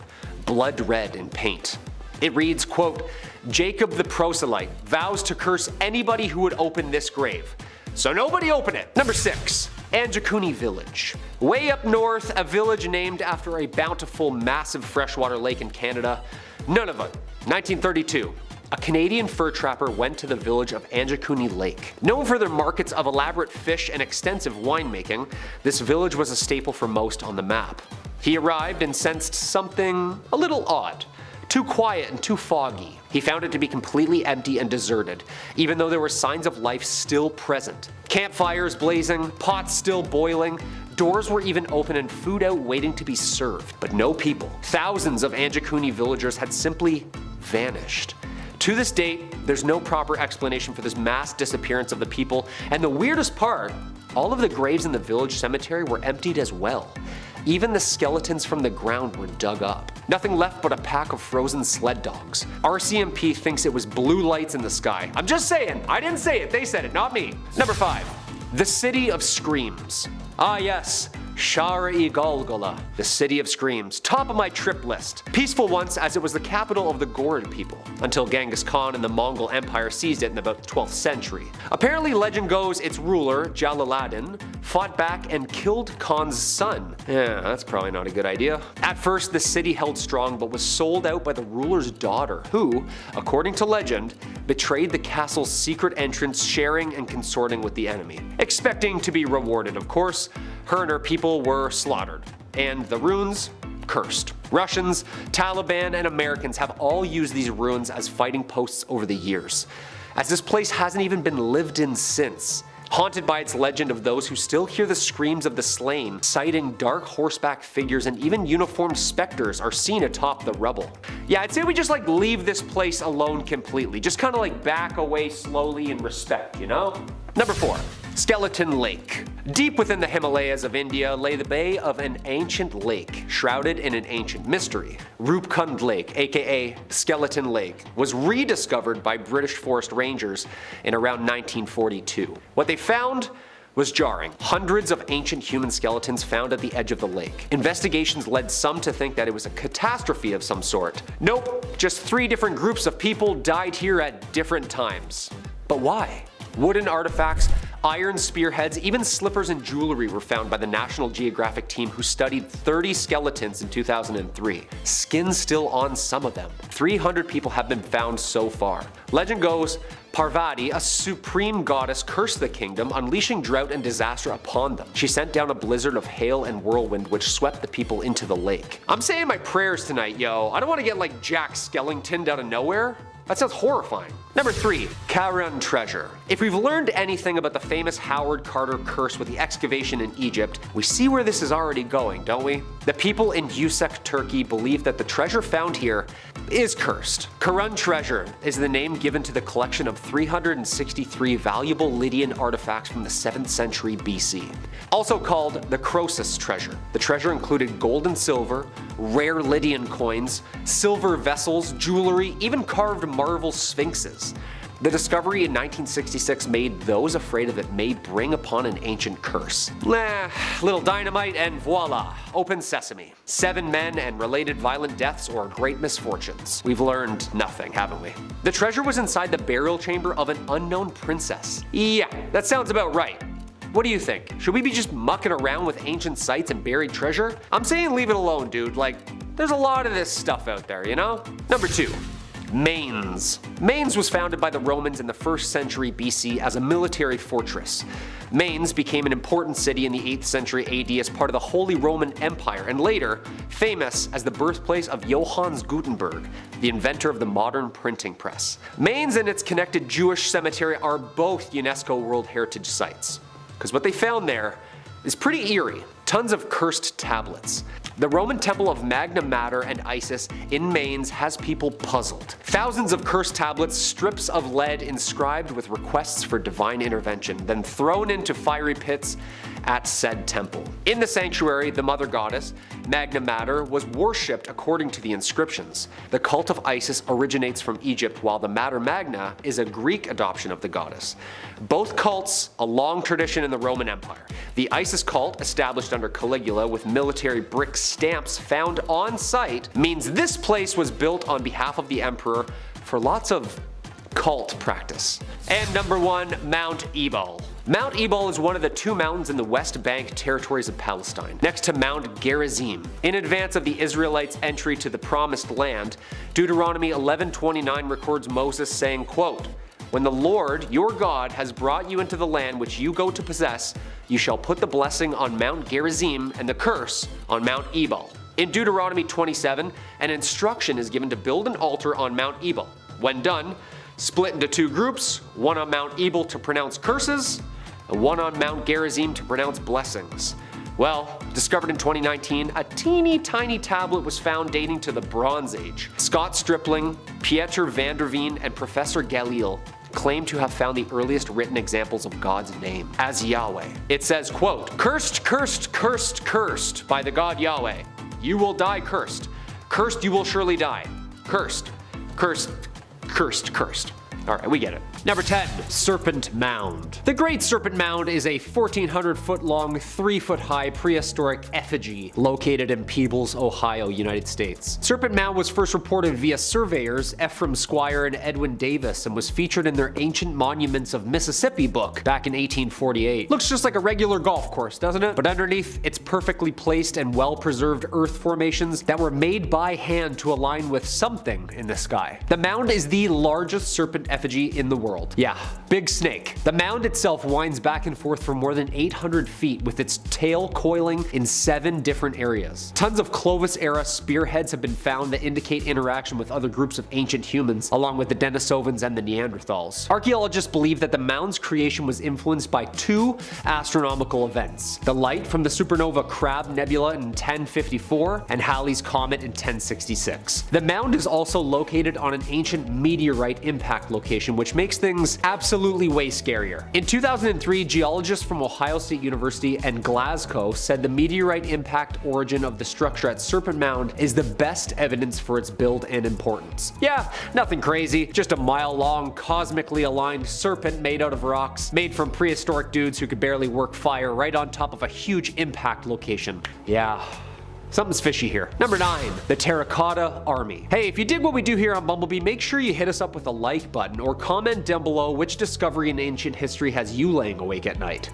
blood red in paint. It reads, quote, "Jacob the proselyte vows to curse anybody who would open this grave. So nobody open it." Number 6. Anjakuni Village. Way up north, a village named after a bountiful, massive freshwater lake in Canada. Nunavut, 1932. A Canadian fur trapper went to the village of Anjakuni Lake. Known for their markets of elaborate fish and extensive winemaking, this village was a staple for most on the map. He arrived and sensed something a little odd. Too quiet and too foggy. He found it to be completely empty and deserted, even though there were signs of life still present. Campfires blazing, pots still boiling, doors were even open and food out waiting to be served, but no people. Thousands of Anjakuni villagers had simply vanished. To this date, there's no proper explanation for this mass disappearance of the people, and the weirdest part, all of the graves in the village cemetery were emptied as well. Even the skeletons from the ground were dug up. Nothing left but a pack of frozen sled dogs. RCMP thinks it was blue lights in the sky. I'm just saying, I didn't say it, they said it, not me. Number 5. The City of Screams. Ah yes, Shar-e-Golgola, the City of Screams, top of my trip list. Peaceful once as it was the capital of the Gorid people, until Genghis Khan and the Mongol Empire seized it in about the 12th century. Apparently legend goes its ruler, Jalaluddin, fought back and killed Khan's son. Yeah, that's probably not a good idea. At first the city held strong but was sold out by the ruler's daughter, who, according to legend, betrayed the castle's secret entrance, sharing and consorting with the enemy. Expecting to be rewarded, of course, her and her people were slaughtered, and the ruins cursed. Russians, Taliban, and Americans have all used these ruins as fighting posts over the years. As this place hasn't even been lived in since, haunted by its legend of those who still hear the screams of the slain, citing dark horseback figures and even uniformed specters are seen atop the rubble. Yeah, I'd say we just like leave this place alone completely, just kind of like back away slowly in respect, you know? Number 4. Skeleton Lake. Deep within the Himalayas of India lay the bay of an ancient lake, shrouded in an ancient mystery. Rupkund Lake, aka Skeleton Lake, was rediscovered by British forest rangers in around 1942. What they found was jarring. Hundreds of ancient human skeletons found at the edge of the lake. Investigations led some to think that it was a catastrophe of some sort. Nope, just 3 different groups of people died here at different times. But why? Wooden artifacts, iron spearheads, even slippers and jewelry were found by the National Geographic team who studied 30 skeletons in 2003. Skin still on some of them. 300 people have been found so far. Legend goes, Parvati, a supreme goddess, cursed the kingdom, unleashing drought and disaster upon them. She sent down a blizzard of hail and whirlwind which swept the people into the lake. I'm saying my prayers tonight, yo. I don't want to get like Jack Skellington out of nowhere. That sounds horrifying. Number 3. Karun Treasure. If we've learned anything about the famous Howard Carter curse with the excavation in Egypt, we see where this is already going, don't we? The people in Yusuk, Turkey believe that the treasure found here is cursed. Karun Treasure is the name given to the collection of 363 valuable Lydian artifacts from the 7th century BC. Also called the Croesus Treasure. The treasure included gold and silver, rare Lydian coins, silver vessels, jewelry, even carved marble sphinxes. The discovery in 1966 made those afraid of it may bring upon an ancient curse. Little dynamite and voila, open sesame. 7 men and related violent deaths or great misfortunes. We've learned nothing, haven't we? The treasure was inside the burial chamber of an unknown princess. Yeah, that sounds about right. What do you think? Should we be just mucking around with ancient sites and buried treasure? I'm saying leave it alone, dude. Like, there's a lot of this stuff out there, you know? Number 2. Mainz. Mainz was founded by the Romans in the 1st century BC as a military fortress. Mainz became an important city in the 8th century AD as part of the Holy Roman Empire and later famous as the birthplace of Johannes Gutenberg, the inventor of the modern printing press. Mainz and its connected Jewish cemetery are both UNESCO World Heritage Sites. Because what they found there is pretty eerie. Tons of cursed tablets. The Roman temple of Magna Mater and Isis in Mainz has people puzzled. Thousands of cursed tablets, strips of lead inscribed with requests for divine intervention, then thrown into fiery pits at said temple. In the sanctuary, the mother goddess, Magna Mater, was worshipped according to the inscriptions. The cult of Isis originates from Egypt, while the Mater Magna is a Greek adoption of the goddess. Both cults a long tradition in the Roman Empire. The Isis cult, established under Caligula with military brick stamps found on site, means this place was built on behalf of the emperor for lots of cult practice. And number 1, Mount Ebal. Mount Ebal is one of the 2 mountains in the West Bank territories of Palestine, next to Mount Gerizim. In advance of the Israelites' entry to the Promised Land, Deuteronomy 11:29 records Moses saying, quote, "When the Lord, your God, has brought you into the land which you go to possess, you shall put the blessing on Mount Gerizim and the curse on Mount Ebal." In Deuteronomy 27, an instruction is given to build an altar on Mount Ebal. When done, split into 2 groups, one on Mount Ebal to pronounce curses, and one on Mount Gerizim to pronounce blessings. Well, discovered in 2019, a teeny tiny tablet was found dating to the Bronze Age. Scott Stripling, Pieter van der Veen, and Professor Galil claim to have found the earliest written examples of God's name as Yahweh. It says, quote, "Cursed, cursed, cursed, cursed by the God Yahweh. You will die cursed. Cursed you will surely die. Cursed, cursed, cursed, cursed." Alright, we get it. Number 10, Serpent Mound. The Great Serpent Mound is a 1,400 foot long, 3 foot high prehistoric effigy located in Peebles, Ohio, United States. Serpent Mound was first reported via surveyors Ephraim Squire and Edwin Davis and was featured in their Ancient Monuments of Mississippi book back in 1848. Looks just like a regular golf course, doesn't it? But underneath, it's perfectly placed and well-preserved earth formations that were made by hand to align with something in the sky. The mound is the largest serpent effigy in the world. Yeah, big snake. The mound itself winds back and forth for more than 800 feet with its tail coiling in 7 different areas. Tons of Clovis-era spearheads have been found that indicate interaction with other groups of ancient humans, along with the Denisovans and the Neanderthals. Archaeologists believe that the mound's creation was influenced by 2 astronomical events: the light from the supernova Crab Nebula in 1054 and Halley's Comet in 1066. The mound is also located on an ancient meteorite impact location, which makes things absolutely way scarier. In 2003, geologists from Ohio State University and Glasgow said the meteorite impact origin of the structure at Serpent Mound is the best evidence for its build and importance. Yeah, nothing crazy, just a mile-long, cosmically aligned serpent made out of rocks, made from prehistoric dudes who could barely work fire right on top of a huge impact location. Yeah. Something's fishy here. Number 9, the Terracotta Army. Hey, if you dig what we do here on Bumblebee, make sure you hit us up with a like button or comment down below which discovery in ancient history has you laying awake at night.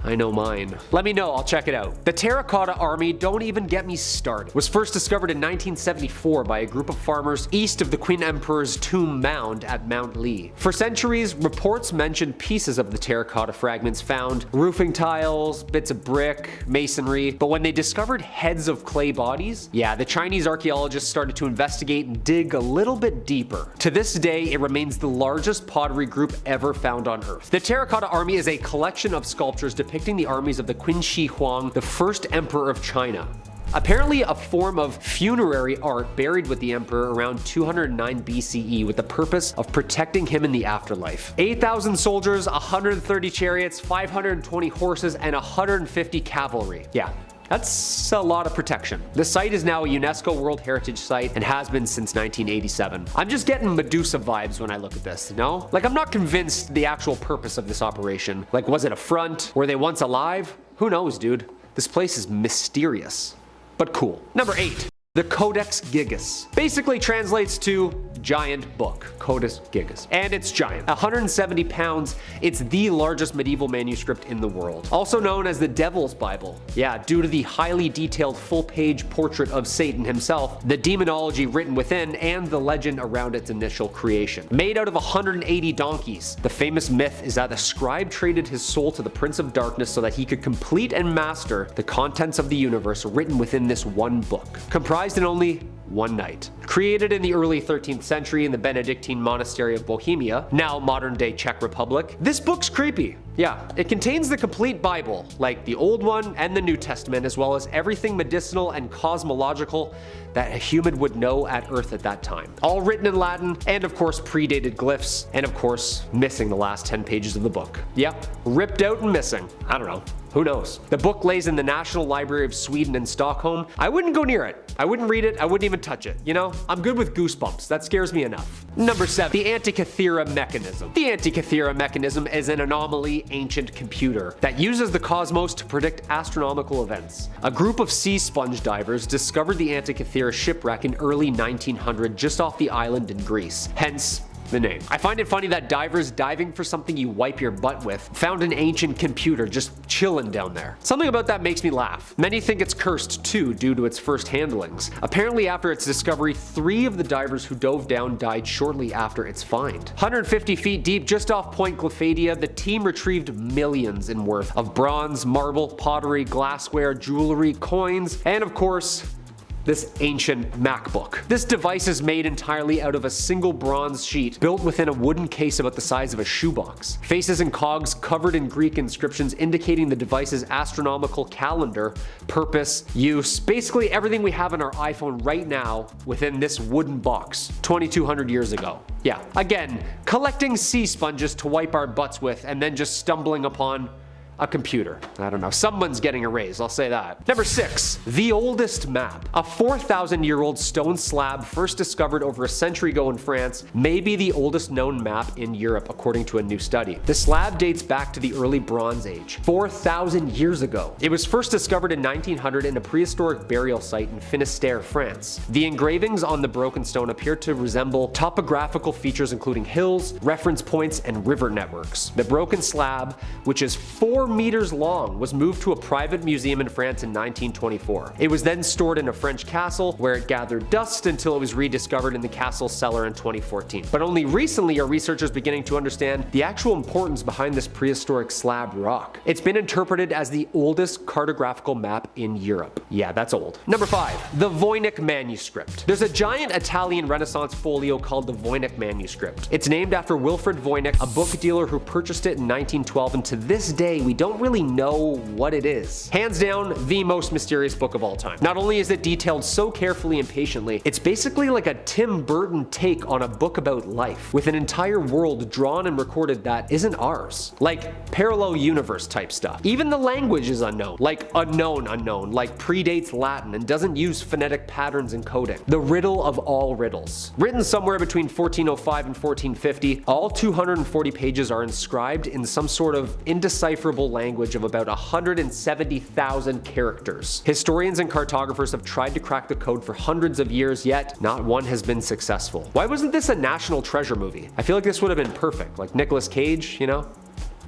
I know mine. Let me know, I'll check it out. The Terracotta Army, don't even get me started, was first discovered in 1974 by a group of farmers east of the Queen Emperor's tomb mound at Mount Lee. For centuries, reports mentioned pieces of the terracotta fragments found, roofing tiles, bits of brick, masonry, but when they discovered heads of clay bodies, yeah, the Chinese archaeologists started to investigate and dig a little bit deeper. To this day, it remains the largest pottery group ever found on Earth. The Terracotta Army is a collection of sculptures depicting the armies of the Qin Shi Huang, the first emperor of China. Apparently a form of funerary art buried with the emperor around 209 BCE with the purpose of protecting him in the afterlife. 8,000 soldiers, 130 chariots, 520 horses, and 150 cavalry. Yeah. That's a lot of protection. The site is now a UNESCO World Heritage Site and has been since 1987. I'm just getting Medusa vibes when I look at this, you know? Like, I'm not convinced the actual purpose of this operation. Like, was it a front? Were they once alive? Who knows, dude? This place is mysterious, but cool. Number 8. The Codex Gigas. Basically translates to giant book. Codex Gigas. And it's giant. 170 pounds, it's the largest medieval manuscript in the world. Also known as the Devil's Bible. Yeah, due to the highly detailed full-page portrait of Satan himself, the demonology written within, and the legend around its initial creation. Made out of 180 donkeys, the famous myth is that the scribe traded his soul to the Prince of Darkness so that he could complete and master the contents of the universe written within this one book. Comprised in only one night. Created in the early 13th century in the Benedictine monastery of Bohemia, now modern-day Czech Republic, this book's creepy. Yeah, it contains the complete Bible, like the Old One and the New Testament, as well as everything medicinal and cosmological that a human would know at Earth at that time. All written in Latin, and of course predated glyphs, and of course missing the last 10 pages of the book. Yep, ripped out and missing. I don't know. Who knows? The book lays in the National Library of Sweden in Stockholm. I wouldn't go near it. I wouldn't read it. I wouldn't even touch it. You know, I'm good with goosebumps. That scares me enough. Number 7, the Antikythera mechanism. The Antikythera mechanism is an anomaly ancient computer that uses the cosmos to predict astronomical events. A group of sea sponge divers discovered the Antikythera shipwreck in early 1900 just off the island in Greece. Hence, the name. I find it funny that divers diving for something you wipe your butt with found an ancient computer just chilling down there. Something about that makes me laugh. Many think it's cursed too due to its first handlings. Apparently after its discovery, 3 of the divers who dove down died shortly after its find. 150 feet deep just off Point Glyphadia, the team retrieved millions in worth of bronze, marble, pottery, glassware, jewelry, coins, and of course, this ancient MacBook. This device is made entirely out of a single bronze sheet built within a wooden case about the size of a shoebox. Faces and cogs covered in Greek inscriptions indicating the device's astronomical calendar, purpose, use, basically everything we have on our iPhone right now within this wooden box 2,200 years ago. Yeah, again, collecting sea sponges to wipe our butts with and then just stumbling upon a computer. I don't know, someone's getting a raise, I'll say that. Number 6, the oldest map. A 4,000-year-old stone slab first discovered over a century ago in France may be the oldest known map in Europe according to a new study. The slab dates back to the early Bronze Age, 4,000 years ago. It was first discovered in 1900 in a prehistoric burial site in Finistère, France. The engravings on the broken stone appear to resemble topographical features including hills, reference points, and river networks. The broken slab, which is 4 meters long, was moved to a private museum in France in 1924. It was then stored in a French castle where it gathered dust until it was rediscovered in the castle cellar in 2014. But only recently are researchers beginning to understand the actual importance behind this prehistoric slab rock. It's been interpreted as the oldest cartographical map in Europe. Yeah, that's old. Number 5. The Voynich manuscript. There's a giant Italian Renaissance folio called the Voynich manuscript. It's named after Wilfrid Voynich, a book dealer who purchased it in 1912, and to this day we don't really know what it is. Hands down, the most mysterious book of all time. Not only is it detailed so carefully and patiently, it's basically like a Tim Burton take on a book about life, with an entire world drawn and recorded that isn't ours. Like parallel universe type stuff. Even the language is unknown, like unknown, like predates Latin and doesn't use phonetic patterns in coding. The riddle of all riddles. Written somewhere between 1405 and 1450, all 240 pages are inscribed in some sort of indecipherable language of about 170,000 characters. Historians and cartographers have tried to crack the code for hundreds of years, yet not one has been successful. Why wasn't this a national treasure movie? I feel like this would have been perfect, like Nicolas Cage, you know?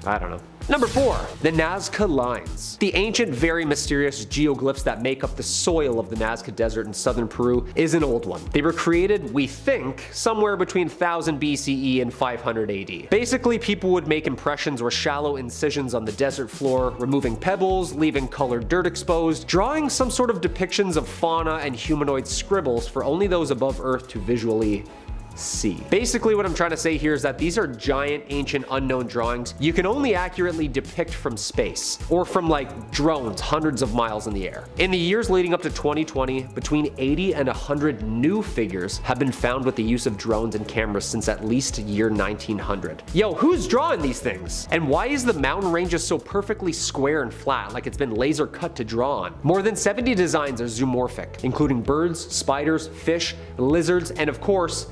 I don't know. Number 4. The Nazca Lines. The ancient, very mysterious geoglyphs that make up the soil of the Nazca Desert in southern Peru is an old one. They were created, we think, somewhere between 1000 BCE and 500 AD. Basically, people would make impressions or shallow incisions on the desert floor, removing pebbles, leaving colored dirt exposed, drawing some sort of depictions of fauna and humanoid scribbles for only those above Earth to visually see. Basically, what I'm trying to say here is that these are giant, ancient, unknown drawings you can only accurately depict from space, or from like drones hundreds of miles in the air. In the years leading up to 2020, between 80 and 100 new figures have been found with the use of drones and cameras since at least year 1900. Yo, who's drawing these things? And why is the mountain ranges so perfectly square and flat, like it's been laser cut to draw on? More than 70 designs are zoomorphic, including birds, spiders, fish, lizards, and of course,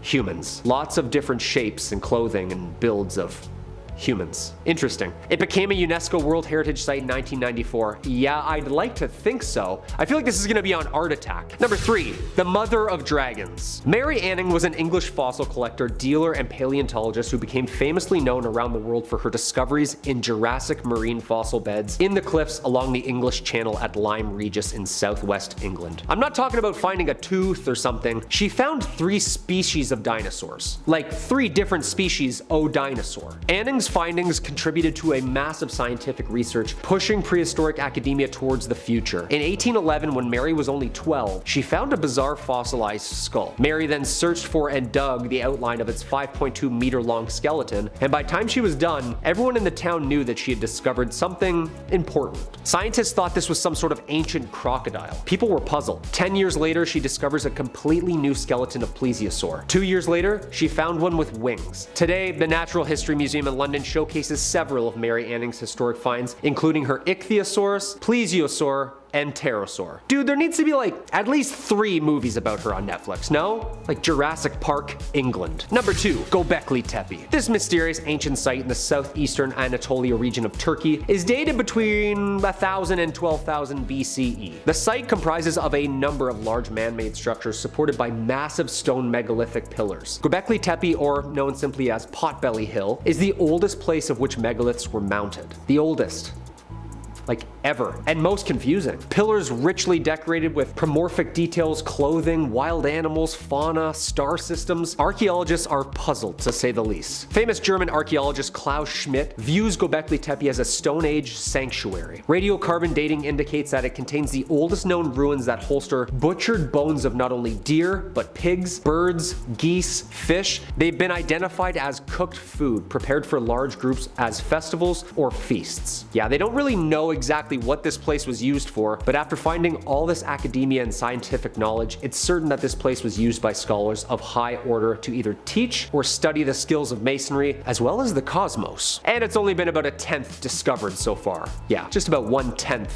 humans. Lots of different shapes and clothing and builds of humans. Interesting. It became a UNESCO World Heritage Site in 1994. Yeah, I'd like to think so. I feel like this is gonna be on Art Attack. Number 3, the Mother of Dragons. Mary Anning was an English fossil collector, dealer, and paleontologist who became famously known around the world for her discoveries in Jurassic marine fossil beds in the cliffs along the English Channel at Lyme Regis in southwest England. I'm not talking about finding a tooth or something. She found 3 species of dinosaurs. Like 3 different species o dinosaur. Anning's findings contributed to a massive scientific research, pushing prehistoric academia towards the future. In 1811, when Mary was only 12, she found a bizarre fossilized skull. Mary then searched for and dug the outline of its 5.2 meter long skeleton, and by the time she was done, everyone in the town knew that she had discovered something important. Scientists thought this was some sort of ancient crocodile. People were puzzled. 10 years later, she discovers a completely new skeleton of plesiosaur. 2 years later, she found one with wings. Today, the Natural History Museum in London showcases several of Mary Anning's historic finds, including her ichthyosaurus, plesiosaur, and pterosaur. Dude, there needs to be like at least 3 movies about her on Netflix, no? Like Jurassic Park, England. Number 2, Göbekli Tepe. This mysterious ancient site in the southeastern Anatolia region of Turkey is dated between 1000 and 12,000 BCE. The site comprises of a number of large man-made structures supported by massive stone megalithic pillars. Göbekli Tepe, or known simply as Potbelly Hill, is the oldest place of which megaliths were mounted. The oldest. Like ever, and most confusing. Pillars richly decorated with promorphic details, clothing, wild animals, fauna, star systems. Archaeologists are puzzled, to say the least. Famous German archaeologist Klaus Schmidt views Göbekli Tepe as a Stone Age sanctuary. Radiocarbon dating indicates that it contains the oldest known ruins that holster butchered bones of not only deer, but pigs, birds, geese, fish. They've been identified as cooked food, prepared for large groups as festivals or feasts. Yeah, they don't really know exactly what this place was used for, but after finding all this academia and scientific knowledge, it's certain that this place was used by scholars of high order to either teach or study the skills of masonry, as well as the cosmos. And it's only been about 1/10 discovered so far. Yeah, just about 1/10.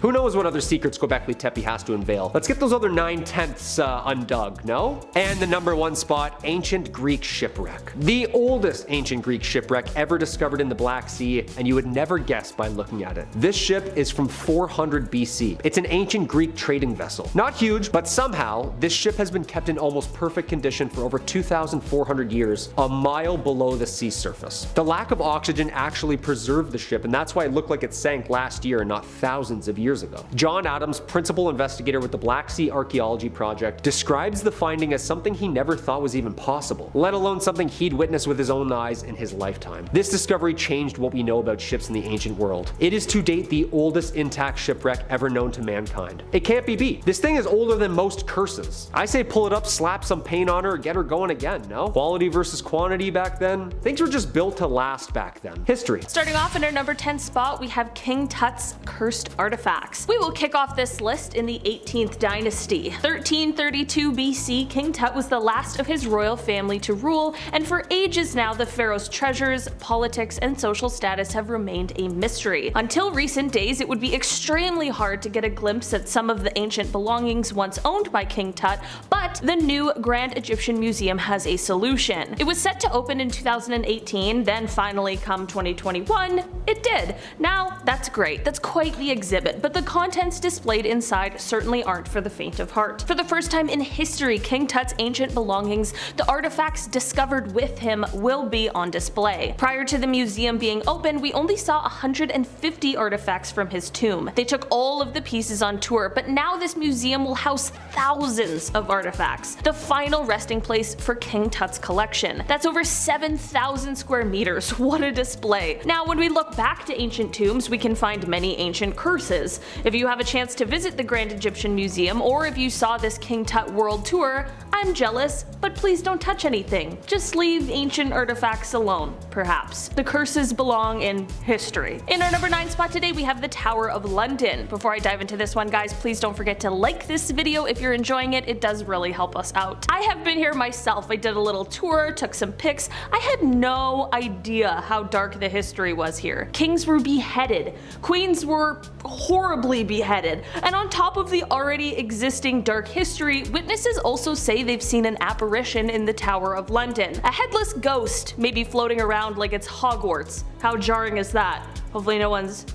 Who knows what other secrets Göbekli Tepe has to unveil? Let's get those other 9/10ths undug, no? And the number 1 spot, ancient Greek shipwreck. The oldest ancient Greek shipwreck ever discovered in the Black Sea, and you would never guess by looking at it. This ship is from 400 BC. It's an ancient Greek trading vessel. Not huge, but somehow this ship has been kept in almost perfect condition for over 2,400 years, a mile below the sea surface. The lack of oxygen actually preserved the ship, and that's why it looked like it sank last year and not thousands of years ago. John Adams, principal investigator with the Black Sea Archaeology Project, describes the finding as something he never thought was even possible, let alone something he'd witnessed with his own eyes in his lifetime. This discovery changed what we know about ships in the ancient world. It is to date the oldest intact shipwreck ever known to mankind. It can't be beat. This thing is older than most curses. I say pull it up, slap some paint on her, get her going again, no? Quality versus quantity back then? Things were just built to last back then. History. Starting off in our number 10 spot, we have King Tut's cursed artifacts. We will kick off this list in the 18th dynasty. 1332 BC, King Tut was the last of his royal family to rule, and for ages now the pharaoh's treasures, politics, and social status have remained a mystery. Until recent days, it would be extremely hard to get a glimpse at some of the ancient belongings once owned by King Tut, but the new Grand Egyptian Museum has a solution. It was set to open in 2018, then finally come 2021, it did. Now, that's great, that's quite the exhibit, but the contents displayed inside certainly aren't for the faint of heart. For the first time in history, King Tut's ancient belongings, the artifacts discovered with him, will be on display. Prior to the museum being open, we only saw 150 artifacts from his tomb. They took all of the pieces on tour, but now this museum will house thousands of artifacts, the final resting place for King Tut's collection. That's over 7,000 square meters. What a display. Now, when we look back to ancient tombs, we can find many ancient curses. If you have a chance to visit the Grand Egyptian Museum, or if you saw this King Tut world tour, I'm jealous, but please don't touch anything. Just leave ancient artifacts alone, perhaps. The curses belong in history. In our number 9 spot today, we have the Tower of London. Before I dive into this one, guys, please don't forget to like this video if you're enjoying it. It does really help us out. I have been here myself. I did a little tour, took some pics. I had no idea how dark the history was here. Kings were beheaded. Queens were horribly beheaded. And on top of the already existing dark history, witnesses also say they've seen an apparition in the Tower of London. A headless ghost maybe floating around like it's Hogwarts. How jarring is that? Hopefully no one's,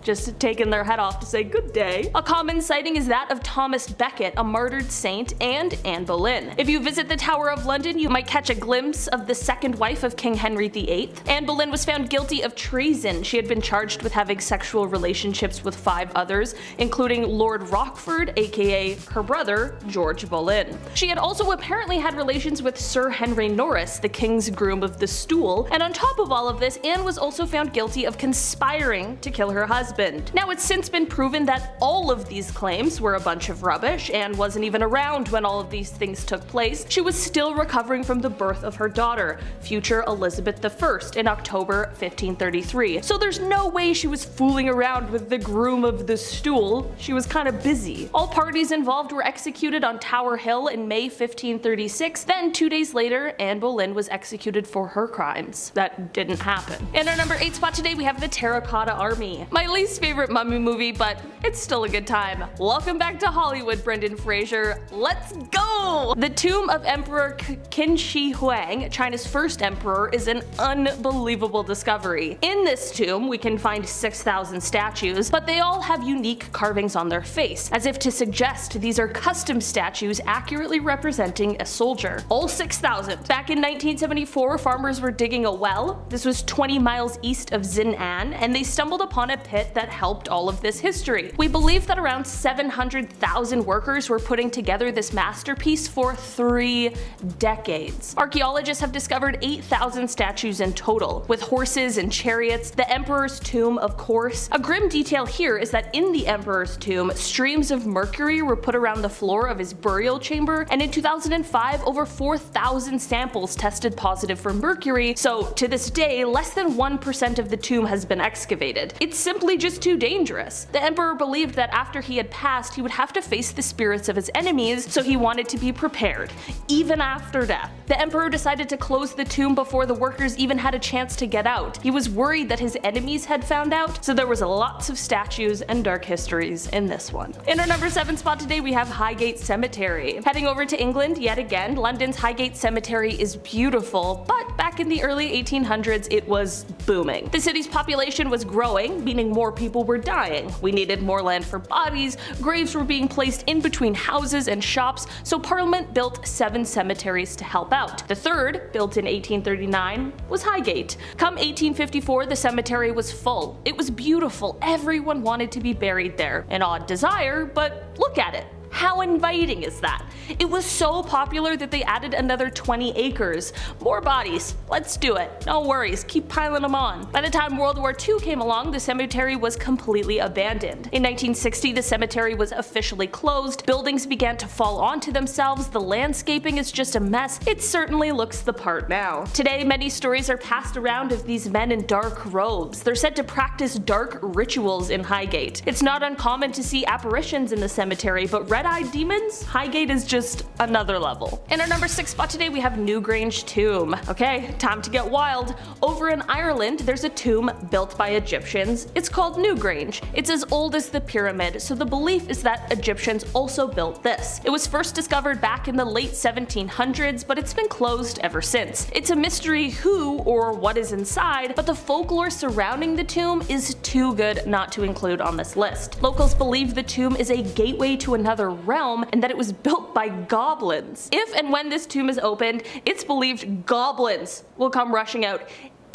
just taking their head off to say good day. A common sighting is that of Thomas Becket, a martyred saint, and Anne Boleyn. If you visit the Tower of London, you might catch a glimpse of the second wife of King Henry VIII. Anne Boleyn was found guilty of treason. She had been charged with having sexual relationships with 5 others, including Lord Rochford, aka her brother, George Boleyn. She had also apparently had relations with Sir Henry Norris, the king's groom of the stool, and on top of all of this, Anne was also found guilty of conspiring to kill her husband. Now, it's since been proven that all of these claims were a bunch of rubbish. Anne wasn't even around when all of these things took place. She was still recovering from the birth of her daughter, future Elizabeth I, in October 1533. So there's no way she was fooling around with the groom of the stool. She was kind of busy. All parties involved were executed on Tower Hill in May 1536. Then 2 days later, Anne Boleyn was executed for her crimes. That didn't happen. In our number 8 spot today, we have the Terracotta Army. My least favorite mummy movie, but it's still a good time. Welcome back to Hollywood, Brendan Fraser. Let's go! The tomb of Emperor Qin Shi Huang, China's first emperor, is an unbelievable discovery. In this tomb, we can find 6,000 statues, but they all have unique carvings on their face, as if to suggest these are custom statues accurately representing a soldier. All 6,000. Back in 1974, farmers were digging a well. This was 20 miles east of Xin'an, and they stumbled upon a pit that helped all of this history. We believe that around 700,000 workers were putting together this masterpiece for 3 decades. Archaeologists have discovered 8,000 statues in total, with horses and chariots, the emperor's tomb, of course. A grim detail here is that in the emperor's tomb, streams of mercury were put around the floor of his burial chamber, and in 2005, over 4,000 samples tested positive for mercury, so to this day, less than 1% of the tomb has been excavated. It's simply just too dangerous. The emperor believed that after he had passed, he would have to face the spirits of his enemies, so he wanted to be prepared, even after death. The emperor decided to close the tomb before the workers even had a chance to get out. He was worried that his enemies had found out, so there was lots of statues and dark histories in this one. In our number 7 spot today, we have Highgate Cemetery. Heading over to England yet again, London's Highgate Cemetery is beautiful, but back in the early 1800s it was booming. The city's population was growing, meaning more people were dying. We needed more land for bodies, graves were being placed in between houses and shops, so Parliament built 7 cemeteries to help out. The third, built in 1839, was Highgate. Come 1854, the cemetery was full. It was beautiful, everyone wanted to be buried there. An odd desire, but look at it. How inviting is that? It was so popular that they added another 20 acres. More bodies, let's do it. No worries, keep piling them on. By the time World War II came along, the cemetery was completely abandoned. In 1960, the cemetery was officially closed, buildings began to fall onto themselves, the landscaping is just a mess. It certainly looks the part now. Today, many stories are passed around of these men in dark robes. They're said to practice dark rituals in Highgate. It's not uncommon to see apparitions in the cemetery, but red-eyed demons? Highgate is just another level. In our number 6 spot today, we have Newgrange Tomb. Okay, time to get wild. Over in Ireland, there's a tomb built by Egyptians. It's called Newgrange. It's as old as the pyramid, so the belief is that Egyptians also built this. It was first discovered back in the late 1700s, but it's been closed ever since. It's a mystery who or what is inside, but the folklore surrounding the tomb is too good not to include on this list. Locals believe the tomb is a gateway to another realm and that it was built by goblins. If and when this tomb is opened, it's believed goblins will come rushing out.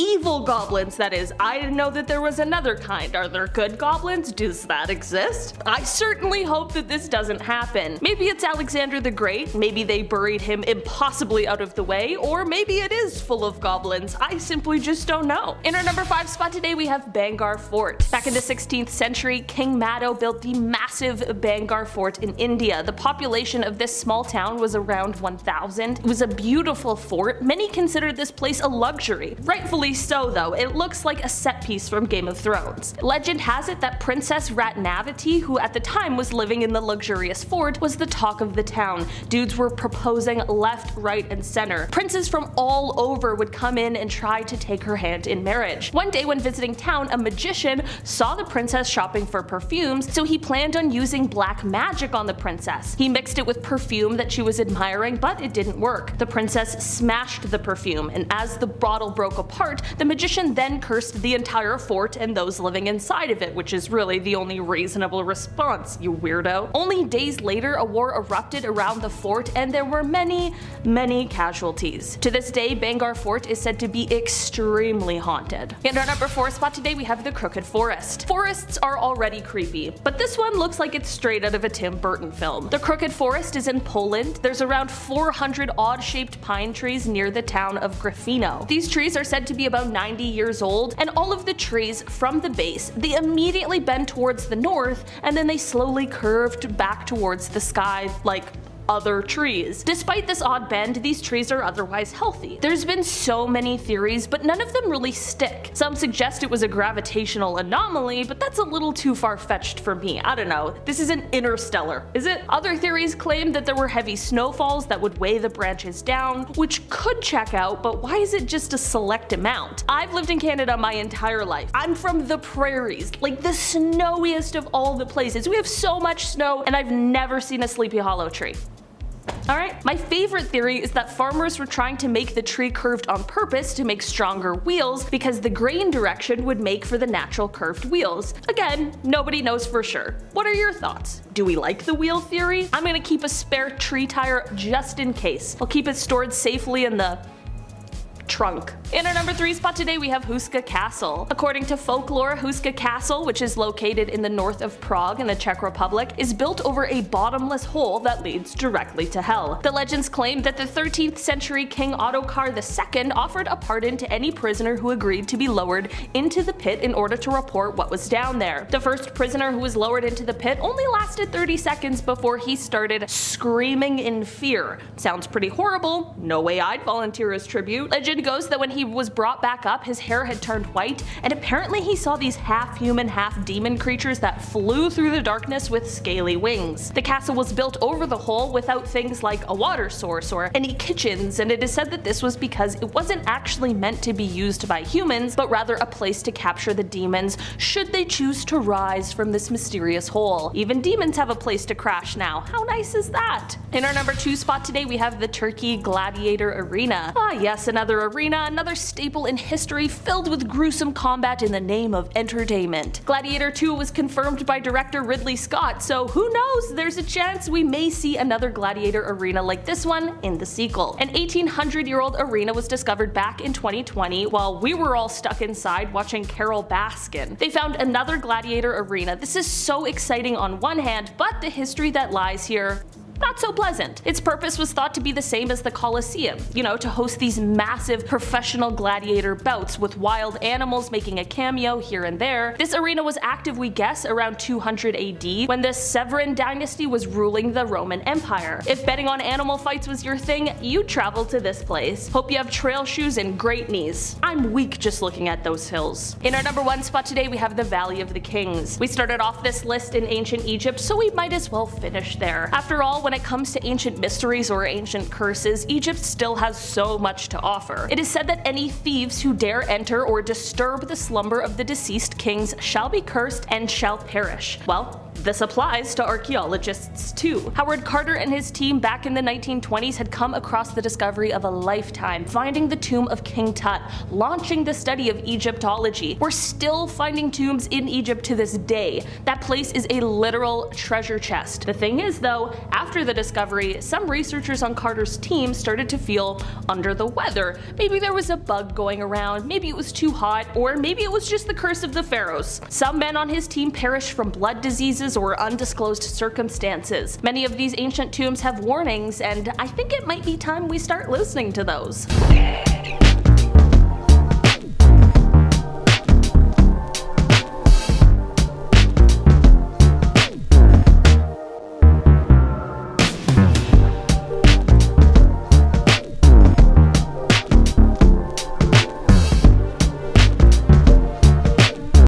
Evil goblins, that is. I didn't know that there was another kind. Are there good goblins? Does that exist? I certainly hope that this doesn't happen. Maybe it's Alexander the Great, maybe they buried him impossibly out of the way, or maybe it is full of goblins. I simply just don't know. In our number 5 spot today, we have Bangor Fort. Back in the 16th century, King Maddo built the massive Bangor Fort in India. The population of this small town was around 1,000. It was a beautiful fort. Many considered this place a luxury. Rightfully so though, it looks like a set piece from Game of Thrones. Legend has it that Princess Ratnavati, who at the time was living in the luxurious fort, was the talk of the town. Dudes were proposing left, right, and center. Princes from all over would come in and try to take her hand in marriage. One day when visiting town, a magician saw the princess shopping for perfumes, so he planned on using black magic on the princess. He mixed it with perfume that she was admiring, but it didn't work. The princess smashed the perfume, and as the bottle broke apart, the magician then cursed the entire fort and those living inside of it, which is really the only reasonable response, you weirdo. Only days later, a war erupted around the fort and there were many casualties. To this day, Bangor Fort is said to be extremely haunted. In our number 4 spot today, we have the Crooked Forest. Forests are already creepy, but this one looks like it's straight out of a Tim Burton film. The Crooked Forest is in Poland. There's around 400 odd-shaped pine trees near the town of Gryfino. These trees are said to be about 90 years old, and all of the trees from the base, they immediately bend towards the north, and then they slowly curved back towards the sky like other trees. Despite this odd bend, these trees are otherwise healthy. There's been so many theories, but none of them really stick. Some suggest it was a gravitational anomaly, but that's a little too far-fetched for me. I don't know. This isn't Interstellar, is it? Other theories claim that there were heavy snowfalls that would weigh the branches down, which could check out, but why is it just a select amount? I've lived in Canada my entire life. I'm from the prairies, like the snowiest of all the places. We have so much snow, and I've never seen a Sleepy Hollow tree. Alright, my favorite theory is that farmers were trying to make the tree curved on purpose to make stronger wheels because the grain direction would make for the natural curved wheels. Again, nobody knows for sure. What are your thoughts? Do we like the wheel theory? I'm gonna keep a spare tree tire just in case. I'll keep it stored safely in the trunk. In our number 3 spot today, we have Huska Castle. According to folklore, Huska Castle, which is located in the north of Prague in the Czech Republic, is built over a bottomless hole that leads directly to hell. The legends claim that the 13th century King Ottokar II offered a pardon to any prisoner who agreed to be lowered into the pit in order to report what was down there. The first prisoner who was lowered into the pit only lasted 30 seconds before he started screaming in fear. Sounds pretty horrible. No way I'd volunteer as tribute. Legend Legend goes that when he was brought back up, his hair had turned white, and apparently he saw these half-human, half-demon creatures that flew through the darkness with scaly wings. The castle was built over the hole without things like a water source or any kitchens, and it is said that this was because it wasn't actually meant to be used by humans, but rather a place to capture the demons should they choose to rise from this mysterious hole. Even demons have a place to crash now. How nice is that? In our number 2 spot today, we have the Turkey Gladiator Arena. Ah yes, another arena, another staple in history filled with gruesome combat in the name of entertainment. Gladiator 2 was confirmed by director Ridley Scott, so who knows, there's a chance we may see another gladiator arena like this one in the sequel. An 1800-year-old arena was discovered back in 2020 while we were all stuck inside watching Carol Baskin. They found another gladiator arena. This is so exciting on one hand, but the history that lies here, not so pleasant. Its purpose was thought to be the same as the Colosseum, to host these massive professional gladiator bouts with wild animals making a cameo here and there. This arena was active, we guess, around 200 AD when the Severan dynasty was ruling the Roman Empire. If betting on animal fights was your thing, you'd travel to this place. Hope you have trail shoes and great knees. I'm weak just looking at those hills. In our number 1 spot today, we have the Valley of the Kings. We started off this list in ancient Egypt, so we might as well finish there. After all, when it comes to ancient mysteries or ancient curses, Egypt still has so much to offer. It is said that any thieves who dare enter or disturb the slumber of the deceased kings shall be cursed and shall perish. Well, this applies to archaeologists too. Howard Carter and his team back in the 1920s had come across the discovery of a lifetime, finding the tomb of King Tut, launching the study of Egyptology. We're still finding tombs in Egypt to this day. That place is a literal treasure chest. The thing is though, after the discovery, some researchers on Carter's team started to feel under the weather. Maybe there was a bug going around, maybe it was too hot, or maybe it was just the curse of the pharaohs. Some men on his team perished from blood diseases or undisclosed circumstances. Many of these ancient tombs have warnings, and I think it might be time we start listening to those.